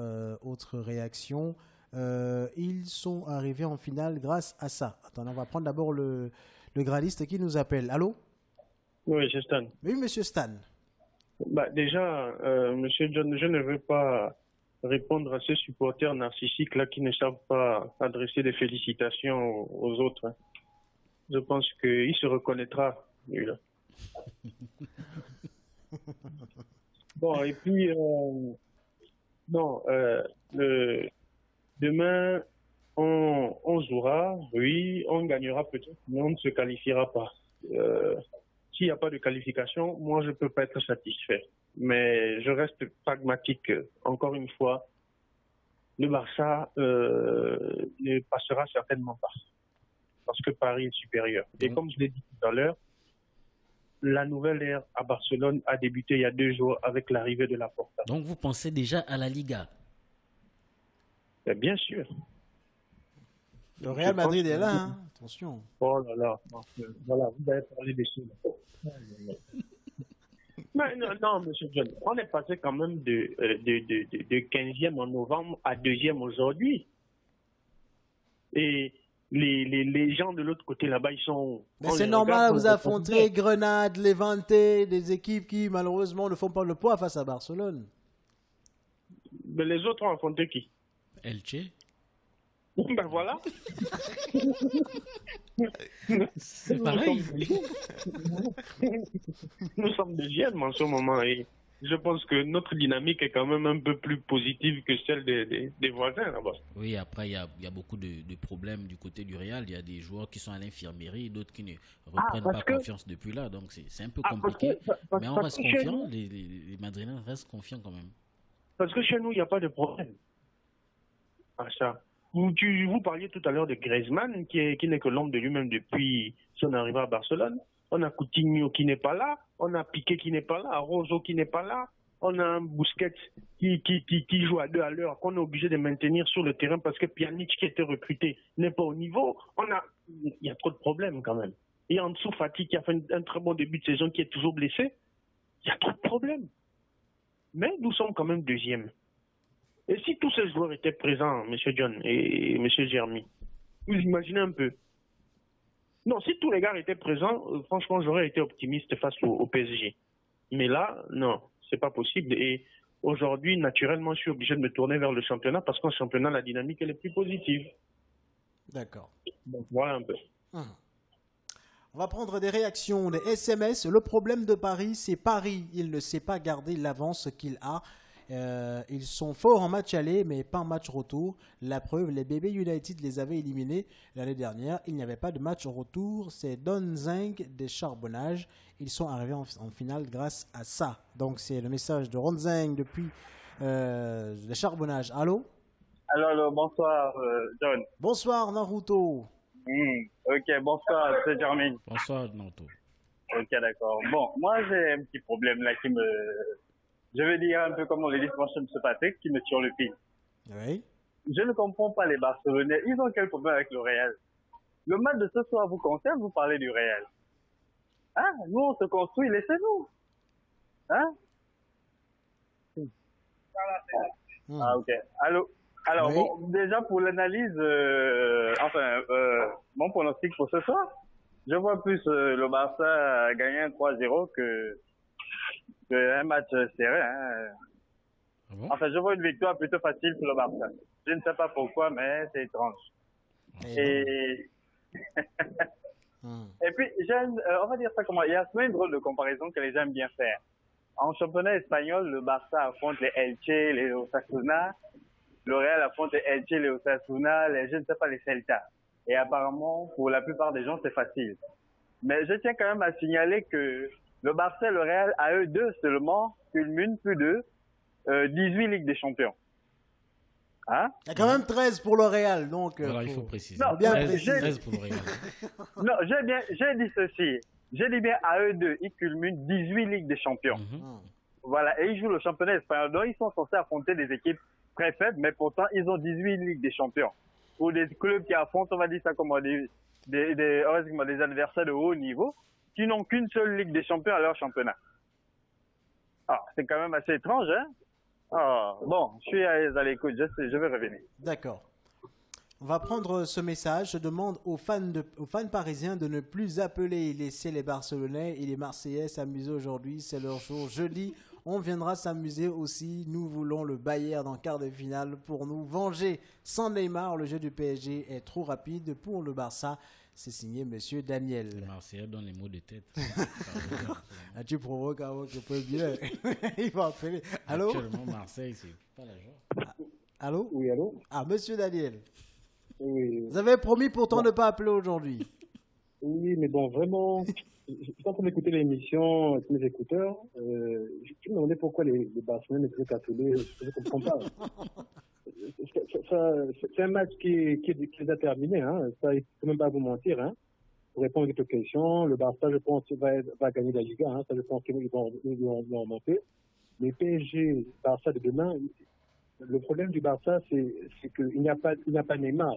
autre réaction. Ils sont arrivés en finale grâce à ça. Attendez, on va prendre d'abord le gradiste qui nous appelle. Allô? Oui, c'est Stan. Oui, monsieur Stan. Déjà, monsieur John, je ne veux pas répondre à ces supporters narcissiques-là qui ne savent pas adresser des félicitations aux autres. Je pense qu'il se reconnaîtra, lui, là. Bon, et puis... demain, on jouera, oui, on gagnera peut-être, mais on ne se qualifiera pas. S'il n'y a pas de qualification, moi, je ne peux pas être satisfait. Mais je reste pragmatique. Encore une fois, le Barça ne passera certainement pas. Parce que Paris est supérieur. Et comme je l'ai dit tout à l'heure, la nouvelle ère à Barcelone a débuté il y a 2 jours avec l'arrivée de Laporta. Donc vous pensez déjà à la Liga? Bien sûr. Le Real Madrid est là, hein. Attention. Oh là là. Voilà, vous avez parlé des choses. Mais non, monsieur John, on est passé quand même de 15e en novembre à 2e aujourd'hui. Et les gens de l'autre côté là-bas, ils sont... Mais c'est normal, vous affrontez Grenade, Levante, des équipes qui malheureusement ne font pas le poids face à Barcelone. Mais les autres ont affronté qui? Elche. Ben voilà. C'est pareil. Nous sommes deuxièmes en ce moment et je pense que notre dynamique est quand même un peu plus positive que celle des voisins là-bas. Oui, après, il y a beaucoup de problèmes du côté du Real. Il y a des joueurs qui sont à l'infirmerie, d'autres qui ne reprennent pas confiance depuis là. Donc, c'est un peu compliqué. Mais on reste confiant. Les Madrilènes restent confiants quand même. Parce que chez nous, il n'y a pas de problème. Ah, ça. Vous parliez tout à l'heure de Griezmann, qui n'est que l'homme de lui-même depuis son arrivée à Barcelone. On a Coutinho qui n'est pas là, on a Piqué qui n'est pas là, Rojo qui n'est pas là, on a un Busquets qui joue à 2 à l'heure, qu'on est obligé de maintenir sur le terrain parce que Pjanic qui était recruté n'est pas au niveau, il y a trop de problèmes quand même. Et en dessous, Fati qui a fait un très bon début de saison qui est toujours blessé, il y a trop de problèmes. Mais nous sommes quand même deuxième. Et si tous ces joueurs étaient présents, M. John et M. Jeremy, vous imaginez un peu. Non, si tous les gars étaient présents, franchement, j'aurais été optimiste face au PSG. Mais là, non, c'est pas possible. Et aujourd'hui, naturellement, je suis obligé de me tourner vers le championnat parce qu'en championnat, la dynamique elle est plus positive. D'accord. Donc voilà un peu. On va prendre des réactions, des SMS. Le problème de Paris, c'est Paris. Il ne sait pas garder l'avance qu'il a. Ils sont forts en match aller, mais pas en match retour. La preuve, les bébés United les avaient éliminés l'année dernière. Il n'y avait pas de match retour. C'est Donzing des Charbonnages. Ils sont arrivés en finale grâce à ça. Donc, c'est le message de Ronzing depuis les Charbonnages. Allô? Allô, bonsoir, John. Bonsoir, Naruto. Ok, bonsoir, c'est Jermaine. Bonsoir, Naruto. Ok, d'accord. Bon, moi, j'ai un petit problème là qui me... Je veux dire un peu comme on le dit franchement, M. Patrick, qui me tire le pied. Oui. Je ne comprends pas les Barcelonais. Ils ont quel problème avec le Real? Le match de ce soir vous concerne, vous parlez du Real. Hein? Nous, on se construit, laissez-nous. Hein? Ah, ok. Allô? Alors, oui. bon, déjà pour l'analyse, mon pronostic pour ce soir, je vois plus le Barça gagner un 3-0 que un match serré. Hein. Ah bon? Enfin, je vois une victoire plutôt facile pour le Barça. Je ne sais pas pourquoi, mais c'est étrange. Et et puis, on va dire ça comment. Il y a souvent une drôle de comparaison que les gens aiment bien faire. En championnat espagnol, le Barça affronte les Elche, les Osasuna. Le Real affronte les Elche, les Osasuna, je ne sais pas, les Celta. Et apparemment, pour la plupart des gens, c'est facile. Mais je tiens quand même à signaler que le Barça et le Real, à eux deux seulement, culminent plus de 18 Ligues des Champions. Hein? Il y a quand même 13 pour le Real, donc... Voilà, il faut préciser. Non, bien 13 pour le Real. Non, j'ai dit ceci. J'ai dit bien à eux deux, ils culminent 18 Ligues des Champions. Voilà, et ils jouent le championnat espagnol. Donc, ils sont censés affronter des équipes très faibles, mais pourtant, ils ont 18 Ligues des Champions. Ou des clubs qui affrontent, on va dire ça comme des adversaires de haut niveau, qui n'ont qu'une seule Ligue des Champions à leur championnat. Ah, c'est quand même assez étrange, hein? Ah, bon, je suis à l'écoute, je vais revenir. D'accord. On va prendre ce message. Je demande aux fans parisiens de ne plus appeler et laisser les Barcelonais et les Marseillais s'amuser aujourd'hui. C'est leur jour. Jeudi, on viendra s'amuser aussi. Nous voulons le Bayern en quart de finale pour nous venger. Sans Neymar, le jeu du PSG est trop rapide pour le Barça. C'est signé Monsieur Daniel. Les Marseillais donnent les mots de tête. Tu provoques avant que peut bien. Il va appeler. Allô? Actuellement, Marseille, c'est pas la joie. Allô? Oui, allô? Ah, Monsieur Daniel. Oui. Vous avez promis pourtant de ne pas appeler aujourd'hui. Oui, mais bon, vraiment, je suis en train d'écouter l'émission avec mes écouteurs. Je me demandais pourquoi les Barcelonais ne pouvaient qu'appeler. Je ne comprends pas. C'est un match qui est déjà terminé. Hein. Ça, il ne faut même pas vous mentir. Hein. Pour répondre à votre question, le Barça, je pense, va gagner la Liga. Hein. Ça, je pense qu'ils vont remonter. Les PSG, Barça de demain, le problème du Barça, c'est qu'il n'y a pas Neymar.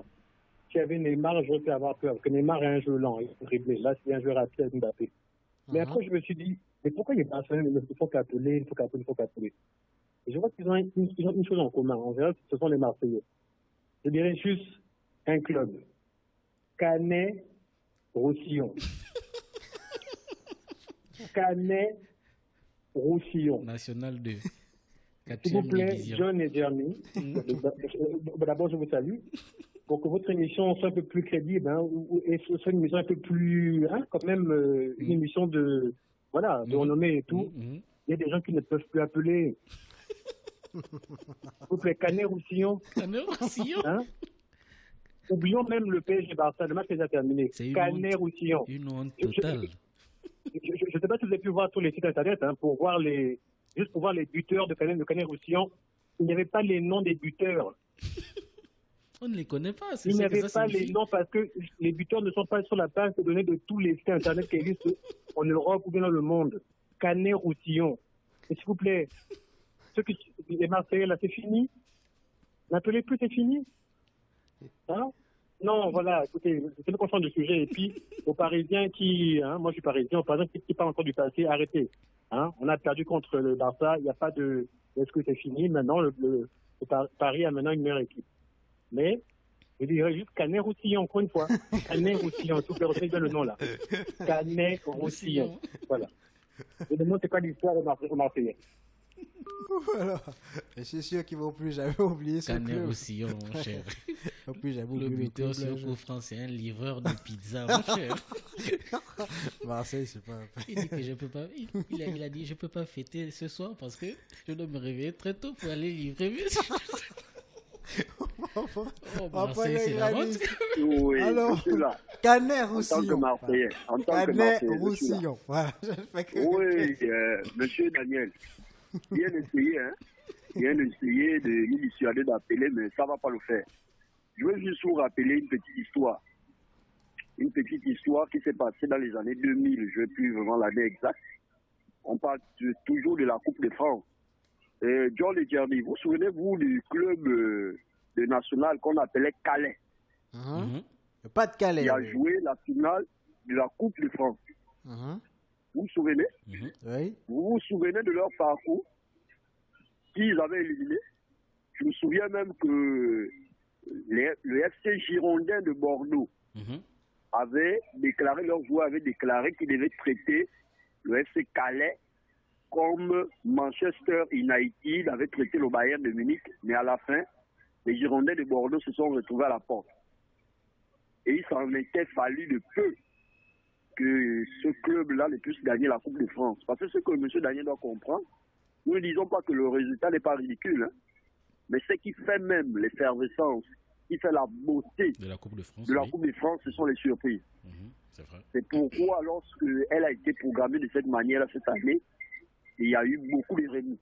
S'il y avait Neymar, j'aurais pu avoir peur. Parce que Neymar est un jeu lent, il faut dribbler. Là, c'est un jeu rapide avec Mbappé. Mais après, je me suis dit, mais pourquoi les Barcelonais ne font qu'appeler, il faut qu'appeler. Et je vois qu'ils ont une chose en commun. En général, ce sont les Marseillais. Je dirais juste un club. Canet, Roussillon. Canet, Roussillon. National 2. S'il vous plaît, John et Jeremy, d'abord, je vous salue. Pour que votre émission soit un peu plus crédible, hein, et soit une émission un peu plus, hein, quand même, une émission de renommée et tout. Il y a des gens qui ne peuvent plus appeler. S'il vous plaît, Canet-Roussillon. Canet-Roussillon. Hein? Oublions même le PSG Barça, le match est déjà terminé. Canet-Roussillon. Une honte totale. Je ne sais pas si vous avez pu voir tous les sites internet, hein, juste pour voir les buteurs de Canet-Roussillon. Il n'y avait pas les noms des buteurs. On ne les connaît pas. Il n'y avait pas les noms parce que les buteurs ne sont pas sur la base de données de tous les sites internet qui existent en Europe ou bien dans le monde. Canet-Roussillon. Et s'il vous plaît, les Marseillais, là, c'est fini. N'appelez plus, c'est fini. Hein? Non, voilà, écoutez, c'est le conscient du sujet. Et puis, aux Parisiens moi je suis Parisien, aux Parisiens qui parlent encore du passé, arrêtez. Hein? On a perdu contre le Barça, il n'y a pas de. Est-ce que c'est fini? Maintenant, Paris a maintenant une meilleure équipe. Mais, je dirais juste Canet-Roussillon, encore une fois. Canet-Roussillon, tout le bien le nom là. Canet-Roussillon. Voilà. Et le nom, c'est pas l'histoire aux Marseillais. Voilà. Et c'est sûr qu'ils vont plus jamais oublier ce club. Canet-Roussillon, mon cher. Plus jamais le buteur sur coup franc, c'est un livreur de pizza, mon cher. Marseille, c'est pas. Il dit que je peux pas. Il a dit je peux pas fêter ce soir parce que je dois me réveiller très tôt pour aller livrer. Marseille, c'est la honte. Oui, alors, Canet-Roussillon. En tant que Marseillais. Roussillon. Voilà. Oui, monsieur Daniel. Bien essayé, hein. Bien essayé de nous dissuader d'appeler, mais ça ne va pas le faire. Je veux juste vous rappeler une petite histoire. Une petite histoire qui s'est passée dans les années 2000. Je ne vais plus vraiment l'année exacte. On parle toujours de la Coupe de France. John Lejerny, vous souvenez-vous du club de national qu'on appelait Calais? Pas de Calais. Qui a joué la finale de la Coupe de France. Vous vous souvenez? Oui. Vous vous souvenez de leur parcours qu'ils avaient éliminé? Je me souviens même que le FC Girondin de Bordeaux avait déclaré, leurs joueurs avaient déclaré qu'ils devaient traiter le FC Calais comme Manchester United avait traité le Bayern de Munich, mais à la fin, les Girondins de Bordeaux se sont retrouvés à la porte. Et il s'en était fallu de peu que ce club-là ne puisse gagner la Coupe de France. Parce que ce que M. Daniel doit comprendre, nous ne disons pas que le résultat n'est pas ridicule, hein, mais ce qui fait même l'effervescence, qui fait la beauté de la Coupe de France, ce sont les surprises. C'est vrai. C'est pourquoi, lorsqu'elle a été programmée de cette manière cette année, il y a eu beaucoup de remis.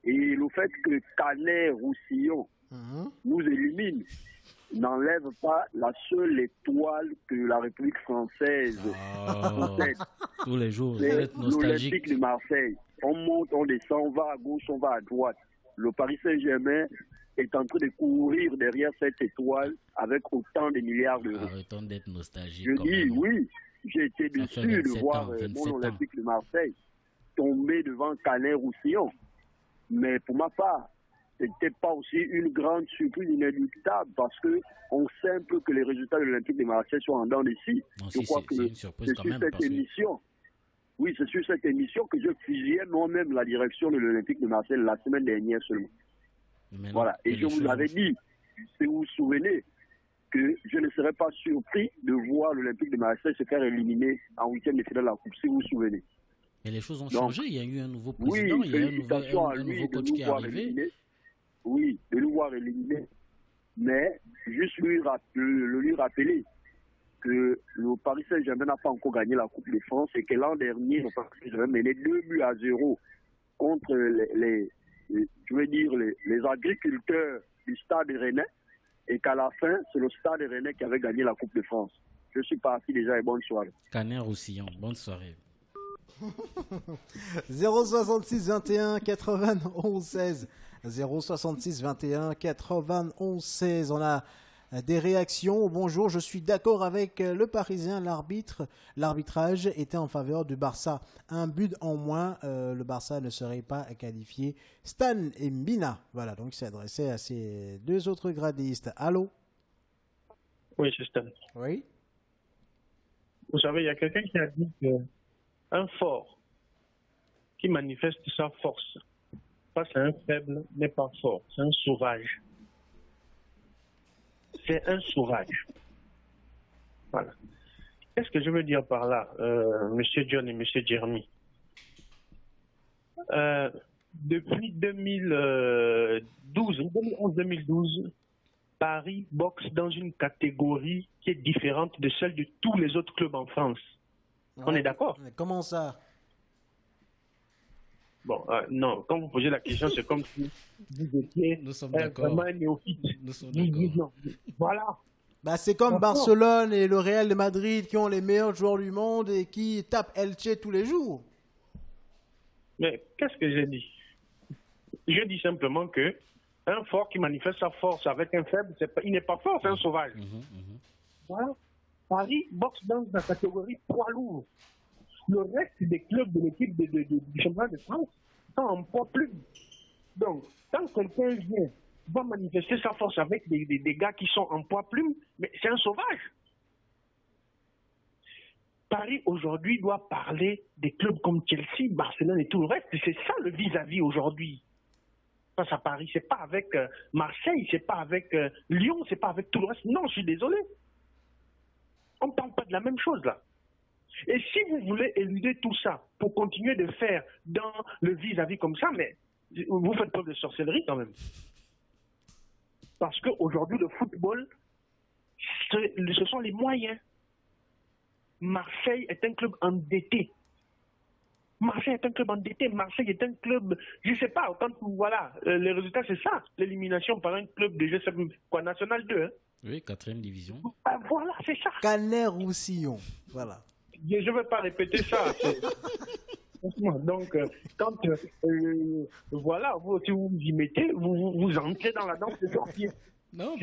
Et le fait que Canet-Roussillon nous élimine n'enlève pas la seule étoile que la République française possède. Tous les jours, c'est l'Olympique de Marseille. On monte, on descend, on va à gauche, on va à droite. Le Paris Saint-Germain est en train de courir derrière cette étoile avec autant de milliards d'euros. Arrêtons d'être nostalgique. Je dis oui, j'ai été déçu de voir mon Olympique de Marseille tomber devant Canet-Roussillon. Mais pour ma part, ce n'était pas aussi une grande surprise inéluctable parce qu'on sait un peu que les résultats de l'Olympique de Marseille sont en dents d'ici. Je crois que c'est sur cette émission. Oui, c'est sur cette émission que je fusillais moi-même la direction de l'Olympique de Marseille la semaine dernière seulement. Voilà. Et je vous avais dit, si vous vous souvenez, que je ne serais pas surpris de voir l'Olympique de Marseille se faire éliminer en huitième de finale de la Coupe, si vous vous souvenez. Mais les choses ont changé, il y a eu un nouveau président, il y a eu un nouveau coach qui est arrivé. Oui, de nous voir éliminer. Mais juste lui rappeler que le Paris Saint-Germain n'a pas encore gagné la Coupe de France et que l'an dernier, le Paris Saint-Germain menait 2-0 contre les agriculteurs du Stade Rennais et qu'à la fin, c'est le Stade Rennais qui avait gagné la Coupe de France. Je suis parti déjà et bonne soirée. Canet-Roussillon, bonne soirée. 066 21 91 16 066 21 91 16. On a des réactions. Bonjour, je suis d'accord avec le Parisien. L'arbitrage était en faveur du Barça. Un but en moins, le Barça ne serait pas qualifié. Stan et Mbina. Voilà, donc il s'est adressé à ces deux autres gradistes. Allô? Oui, c'est Stan. Oui. Vous savez, il y a quelqu'un qui a dit qu'un fort qui manifeste sa force face à un faible n'est pas fort, c'est un sauvage. C'est un sauvage. Voilà. Qu'est-ce que je veux dire par là, Monsieur John et Monsieur Jeremy? Depuis 2011-2012, Paris boxe dans une catégorie qui est différente de celle de tous les autres clubs en France. Ouais. On est d'accord? Comment ça? Bon, non, quand vous posez la question, c'est comme si vous étiez vraiment un néophyte. Nous sommes d'accord. Voilà. Bah, c'est comme Barcelone et le Real de Madrid qui ont les meilleurs joueurs du monde et qui tapent Elche tous les jours. Mais qu'est-ce que j'ai dit? Je dis simplement que un fort qui manifeste sa force avec un faible, il n'est pas fort, c'est un sauvage. Voilà. Paris boxe dans la catégorie poids lourd. Le reste des clubs de l'équipe du championnat de France sont en poids plume. Donc, quand quelqu'un va manifester sa force avec des gars qui sont en poids plume, mais c'est un sauvage. Paris aujourd'hui doit parler des clubs comme Chelsea, Barcelone et tout le reste. C'est ça le vis-à-vis aujourd'hui. Face à Paris, c'est pas avec Marseille, c'est pas avec Lyon, c'est pas avec tout le reste. Non, je suis désolé. On ne parle pas de la même chose là. Et si vous voulez éluder tout ça pour continuer de faire dans le vis-à-vis comme ça, mais vous faites preuve de sorcellerie quand même. Parce qu'aujourd'hui, le football, ce sont les moyens. Marseille est un club endetté. Marseille est un club endetté. Marseille est un club, je ne sais pas, quand voilà, les résultats c'est ça. L'élimination par un club de, je sais quoi, National 2. Hein. Oui, 4e division. Ah, voilà, c'est ça. Canet-Roussillon. Voilà. Je ne vais pas répéter ça. Donc, quand voilà, vous, si vous y mettez, vous entrez dans la danse des sorciers. Non,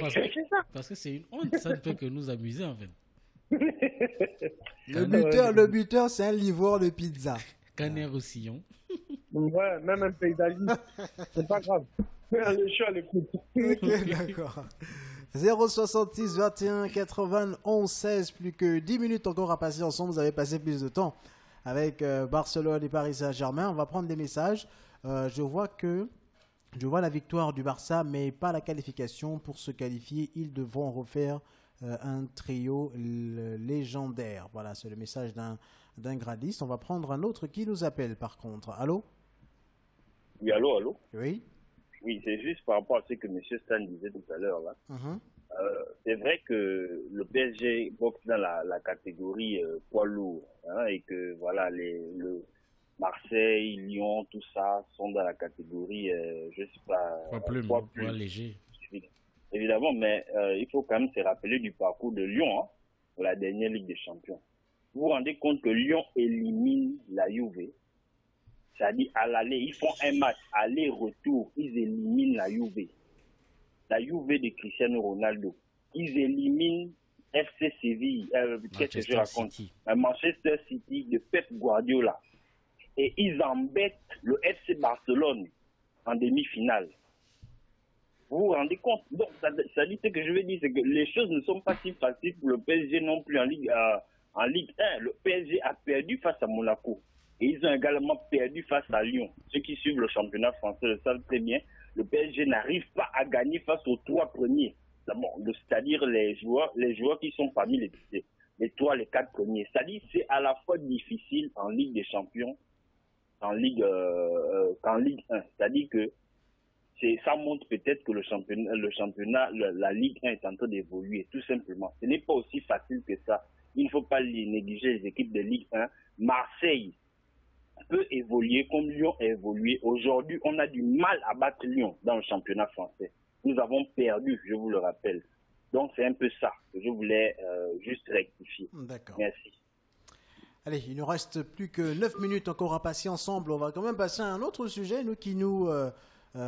parce que c'est une honte, ça ne peut que nous amuser en fait. Le buteur, c'est un livreur de pizza. Canet-Roussillon. Ouais, même un paysagiste, c'est pas grave. Le chat, l'écoute. D'accord. 066 21 91 16, plus que 10 minutes encore à passer ensemble. Vous avez passé plus de temps avec Barcelone et Paris Saint-Germain. On va prendre des messages. Je vois la victoire du Barça, mais pas la qualification. Pour se qualifier, ils devront refaire un trio légendaire. Voilà, c'est le message d'un gradiste. On va prendre un autre qui nous appelle par contre. Allô? Oui, allô? Oui. Oui, c'est juste par rapport à ce que M. Stan disait tout à l'heure là. C'est vrai que le PSG boxe dans la catégorie poids lourd, hein, et que voilà, le Marseille, Lyon, tout ça sont dans la catégorie, je sais pas, poids léger. Évidemment, mais il faut quand même se rappeler du parcours de Lyon, hein, pour la dernière Ligue des Champions. Vous vous rendez compte que Lyon élimine la Juve. C'est-à-dire, à l'aller, ils font un match aller-retour, ils éliminent la Juve. La Juve de Cristiano Ronaldo. Ils éliminent FC Séville, qu'est-ce que je raconte? Manchester City de Pep Guardiola. Et ils embêtent le FC Barcelone en demi-finale. Vous vous rendez compte? Donc, ça dit ce que je veux dire, c'est que les choses ne sont pas si faciles pour le PSG non plus en Ligue 1. Le PSG a perdu face à Monaco. Et ils ont également perdu face à Lyon. Ceux qui suivent le championnat français le savent très bien. Le PSG n'arrive pas à gagner face aux 3 premiers. C'est-à-dire les joueurs qui sont parmi les 4 premiers. C'est-à-dire c'est à la fois difficile en Ligue des Champions qu'en Ligue 1. C'est-à-dire que ça montre peut-être que le championnat, la Ligue 1 est en train d'évoluer, tout simplement. Ce n'est pas aussi facile que ça. Il ne faut pas négliger les équipes de Ligue 1. Marseille peut évoluer comme Lyon a évolué. Aujourd'hui, on a du mal à battre Lyon dans le championnat français. Nous avons perdu, je vous le rappelle. Donc, c'est un peu ça que je voulais juste rectifier. D'accord. Merci. Allez, il nous reste plus que 9 minutes encore à passer ensemble. On va quand même passer à un autre sujet, nous qui nous... on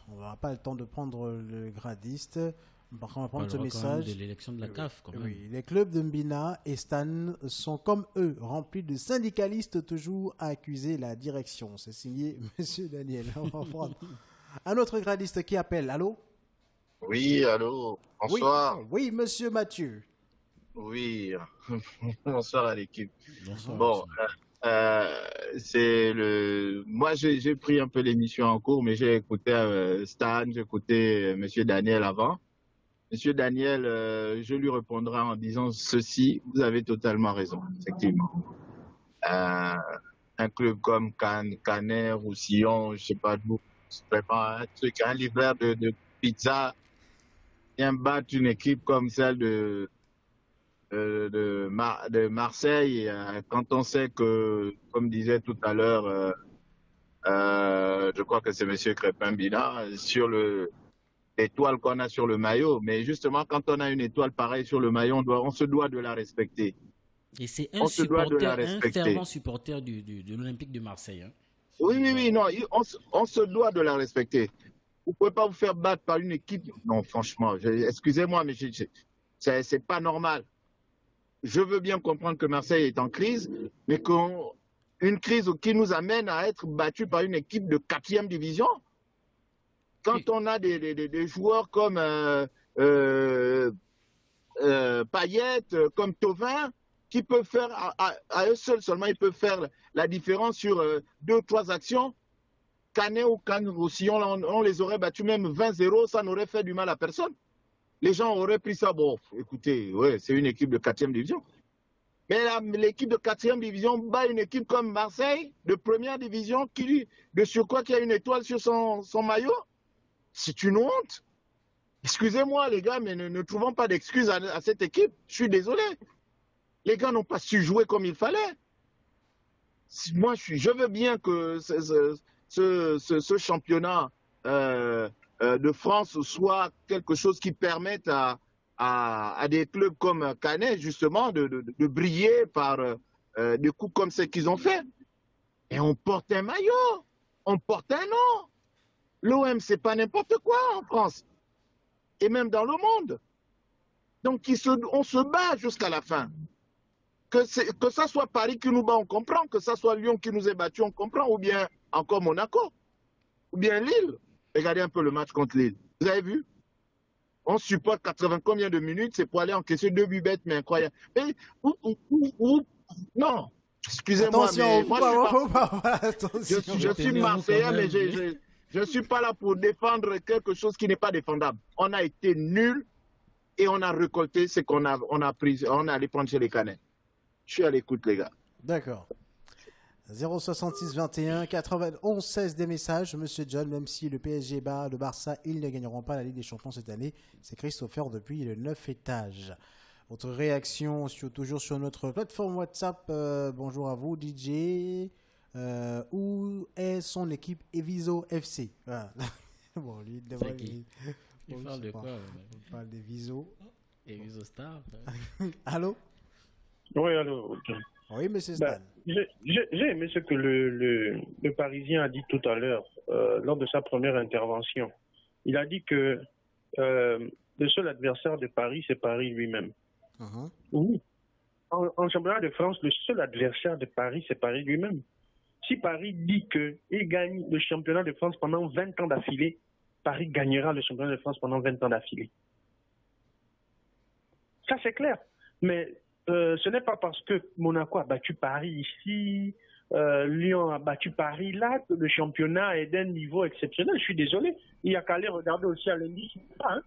n'aura pas le temps de prendre le gradiste. On va prendre ce message. De l'élection de la CAF, quand même. Oui, les clubs de Mbina et Stan sont comme eux, remplis de syndicalistes toujours à accuser la direction. C'est signé Monsieur Daniel. On va prendre un autre gradiste qui appelle. Allô? Oui, allô. Bonsoir. Oui, Monsieur Mathieu. Oui. Bonsoir à l'équipe. Bonsoir. Bon, moi j'ai pris un peu l'émission en cours, mais j'ai écouté Stan, j'ai écouté Monsieur Daniel avant. Monsieur Daniel, je lui répondrai en disant ceci: vous avez totalement raison, effectivement. Un club comme Canet, Roussillon, je sais pas d'où, c'est vraiment un truc, un livreur de pizza vient battre une équipe comme celle de Marseille, quand on sait que, comme disait tout à l'heure, je crois que c'est Monsieur Crépin-Bina, sur l'étoile qu'on a sur le maillot, mais justement quand on a une étoile pareille sur le maillot, on se doit de la respecter. Et c'est un fervent supporter de l'Olympique de Marseille. Hein. Oui, non, on se doit de la respecter. Vous ne pouvez pas vous faire battre par une équipe. Non, franchement, excusez-moi, mais c'est pas normal. Je veux bien comprendre que Marseille est en crise, mais une crise qui nous amène à être battu par une équipe de 4e division. Quand on a des joueurs comme Payet, comme Thauvin, qui peuvent faire, à eux seuls seulement, ils peuvent faire la différence sur 2-3 actions. Canet ou Kang, si on les aurait battus même 20-0, ça n'aurait fait du mal à personne. Les gens auraient pris ça, bon, écoutez, ouais, c'est une équipe de 4e division. Mais l'équipe de 4e division bat une équipe comme Marseille, de 1re division, de surcroît qui a une étoile sur son maillot. C'est une honte. Excusez-moi les gars, mais ne trouvons pas d'excuses à cette équipe. Je suis désolé. Les gars n'ont pas su jouer comme il fallait. Moi, je veux bien que ce championnat de France soit quelque chose qui permette à des clubs comme Canet, justement, de briller par des coups comme ceux qu'ils ont fait. Et on porte un maillot, on porte un nom. L'OM, c'est pas n'importe quoi en France. Et même dans le monde. Donc, on se bat jusqu'à la fin. Que ça soit Paris qui nous bat, on comprend. Que ça soit Lyon qui nous ait battus, on comprend. Ou bien encore Monaco. Ou bien Lille. Regardez un peu le match contre Lille. Vous avez vu? On supporte 80 combien de minutes, c'est pour aller encaisser 2 buts bêtes, mais incroyable. Et, non, excusez-moi, mais moi, je suis Marseillais, mais je ne suis pas là pour défendre quelque chose qui n'est pas défendable. On a été nuls et on a récolté ce qu'on a pris. On est allé prendre chez les Canets. Je suis à l'écoute, les gars. D'accord. 066 21 91 16 des messages. Monsieur John, même si le PSG bat le Barça, ils ne gagneront pas la Ligue des Champions cette année. C'est Christopher depuis le 9 étage. Votre réaction toujours sur notre plateforme WhatsApp. Bonjour à vous, DJ. Où est son équipe Eviso FC? Voilà. Bon, lui, il parle de quoi? On parle des Viso. Eviso Star. Allô? Oui, allô. Oui, monsieur Stan. J'ai aimé ce que le Parisien a dit tout à l'heure, lors de sa première intervention. Il a dit que le seul adversaire de Paris, c'est Paris lui-même. Oui. En championnat de France, le seul adversaire de Paris, c'est Paris lui-même. Si Paris dit qu'il gagne le championnat de France pendant 20 ans d'affilée, Paris gagnera le championnat de France pendant 20 ans d'affilée. Ça, c'est clair. Mais ce n'est pas parce que Monaco a battu Paris ici, Lyon a battu Paris là, que le championnat est d'un niveau exceptionnel. Je suis désolé. Il n'y a qu'à aller regarder aussi à l'indice. Hein.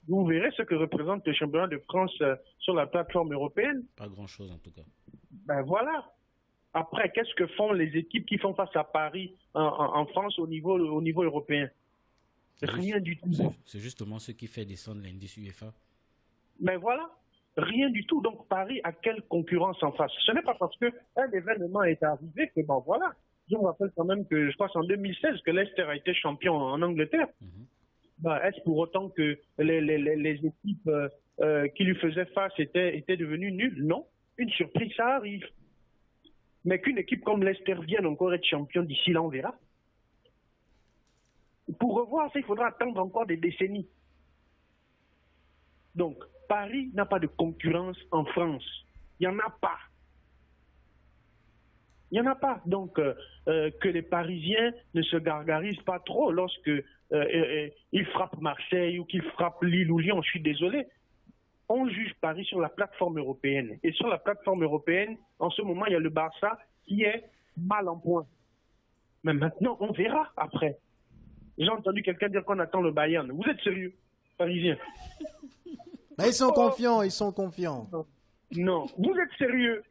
Vous verrez ce que représente le championnat de France sur la plateforme européenne. Pas grand-chose en tout cas. Ben voilà. Après, qu'est-ce que font les équipes qui font face à Paris en France au niveau européen? Rien du tout. C'est justement ce qui fait descendre l'indice UEFA. Ben voilà. Rien du tout. Donc, Paris a quelle concurrence en face? Ce n'est pas parce qu'un événement est arrivé que, bon, voilà. Je me rappelle quand même que, je crois, c'est en 2016 que Leicester a été champion en Angleterre. Ben, est-ce pour autant que les équipes qui lui faisaient face étaient devenues nulles? Non. Une surprise, ça arrive. Mais qu'une équipe comme Leicester vienne encore être champion d'ici là, on verra. Pour revoir ça, il faudra attendre encore des décennies. Donc, Paris n'a pas de concurrence en France. Il n'y en a pas. Il n'y en a pas. Donc, que les Parisiens ne se gargarisent pas trop lorsque ils frappent Marseille ou qu'ils frappent Lille ou Lyon. Je suis désolé. On juge Paris sur la plateforme européenne. Et sur la plateforme européenne, en ce moment, il y a le Barça qui est mal en point. Mais maintenant, on verra après. J'ai entendu quelqu'un dire qu'on attend le Bayern. Vous êtes sérieux, Parisiens? Ils sont confiants, ils sont confiants. Non, vous êtes sérieux?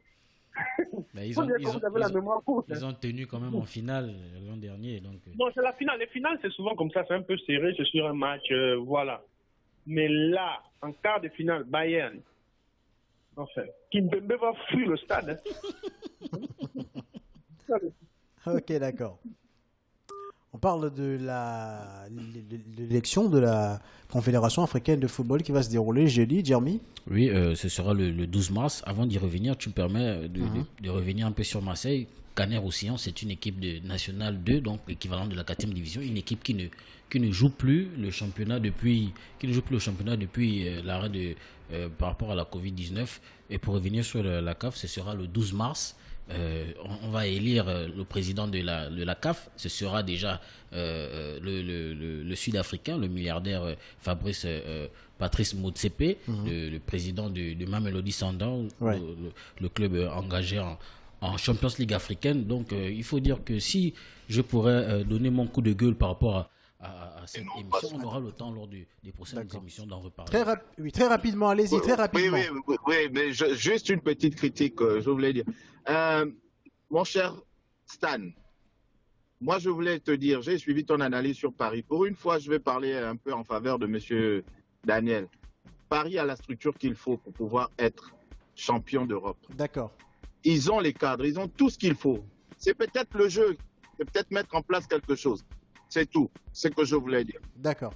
Ils ont tenu quand même en finale l'an dernier. Donc... Non, c'est la finale. Les finales, c'est souvent comme ça, c'est un peu serré, c'est sur un match, voilà. Mais là, en quart de finale, Bayern, enfin, Kimpembe va fuir le stade. Ok, d'accord. On parle de l'élection de la Confédération africaine de football qui va se dérouler jeudi, Jeremy. Oui, ce sera le 12 mars. Avant d'y revenir, tu me permets de revenir un peu sur Marseille. Canet-Roussillon, c'est une équipe de National 2, donc l'équivalent de la 4e division, une équipe qui ne joue plus le championnat depuis l'arrêt par rapport à la Covid-19. Et pour revenir sur la CAF, ce sera le 12 mars. On va élire le président de la CAF. Ce sera déjà le Sud-Africain, le milliardaire Patrice Motsepe, le président de Mamelodi Sundowns, le club engagé en Champions League africaine. Donc il faut dire que si je pourrais donner mon coup de gueule par rapport à cette émission, on aura le temps lors des prochaines émissions d'en reparler. Très rapidement, allez-y, très rapidement. Oui, mais juste une petite critique, je voulais dire. Mon cher Stan, moi je voulais te dire, j'ai suivi ton analyse sur Paris. Pour une fois, je vais parler un peu en faveur de M. Daniel. Paris a la structure qu'il faut pour pouvoir être champion d'Europe. D'accord. Ils ont les cadres, ils ont tout ce qu'il faut. C'est peut-être le jeu, c'est peut-être mettre en place quelque chose. C'est tout, c'est ce que je voulais dire. D'accord.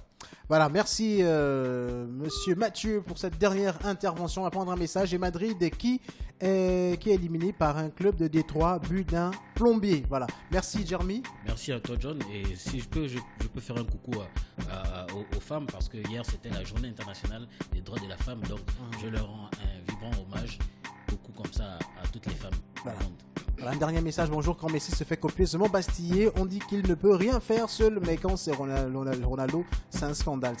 Voilà, merci Monsieur Mathieu pour cette dernière intervention. On va prendre un message. Et Madrid qui est éliminé par un club de Détroit, but d'un plombier. Voilà. Merci Jeremy. Merci à toi John. Et si je peux faire un coucou aux femmes parce que hier c'était la journée internationale des droits de la femme. Donc je leur rends un vibrant hommage. Coucou comme ça à toutes les femmes du monde. Voilà, un dernier message, bonjour. Quand Messi se fait copieusement bastiller, on dit qu'il ne peut rien faire seul, mais quand c'est Ronaldo, c'est un scandale.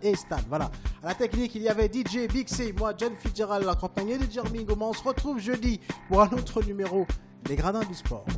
Et Stan, voilà. À la technique, il y avait DJ Big C, moi, John Fitzgerald, accompagné de Jeremy Goma. On se retrouve jeudi pour un autre numéro des Gradins du Sport.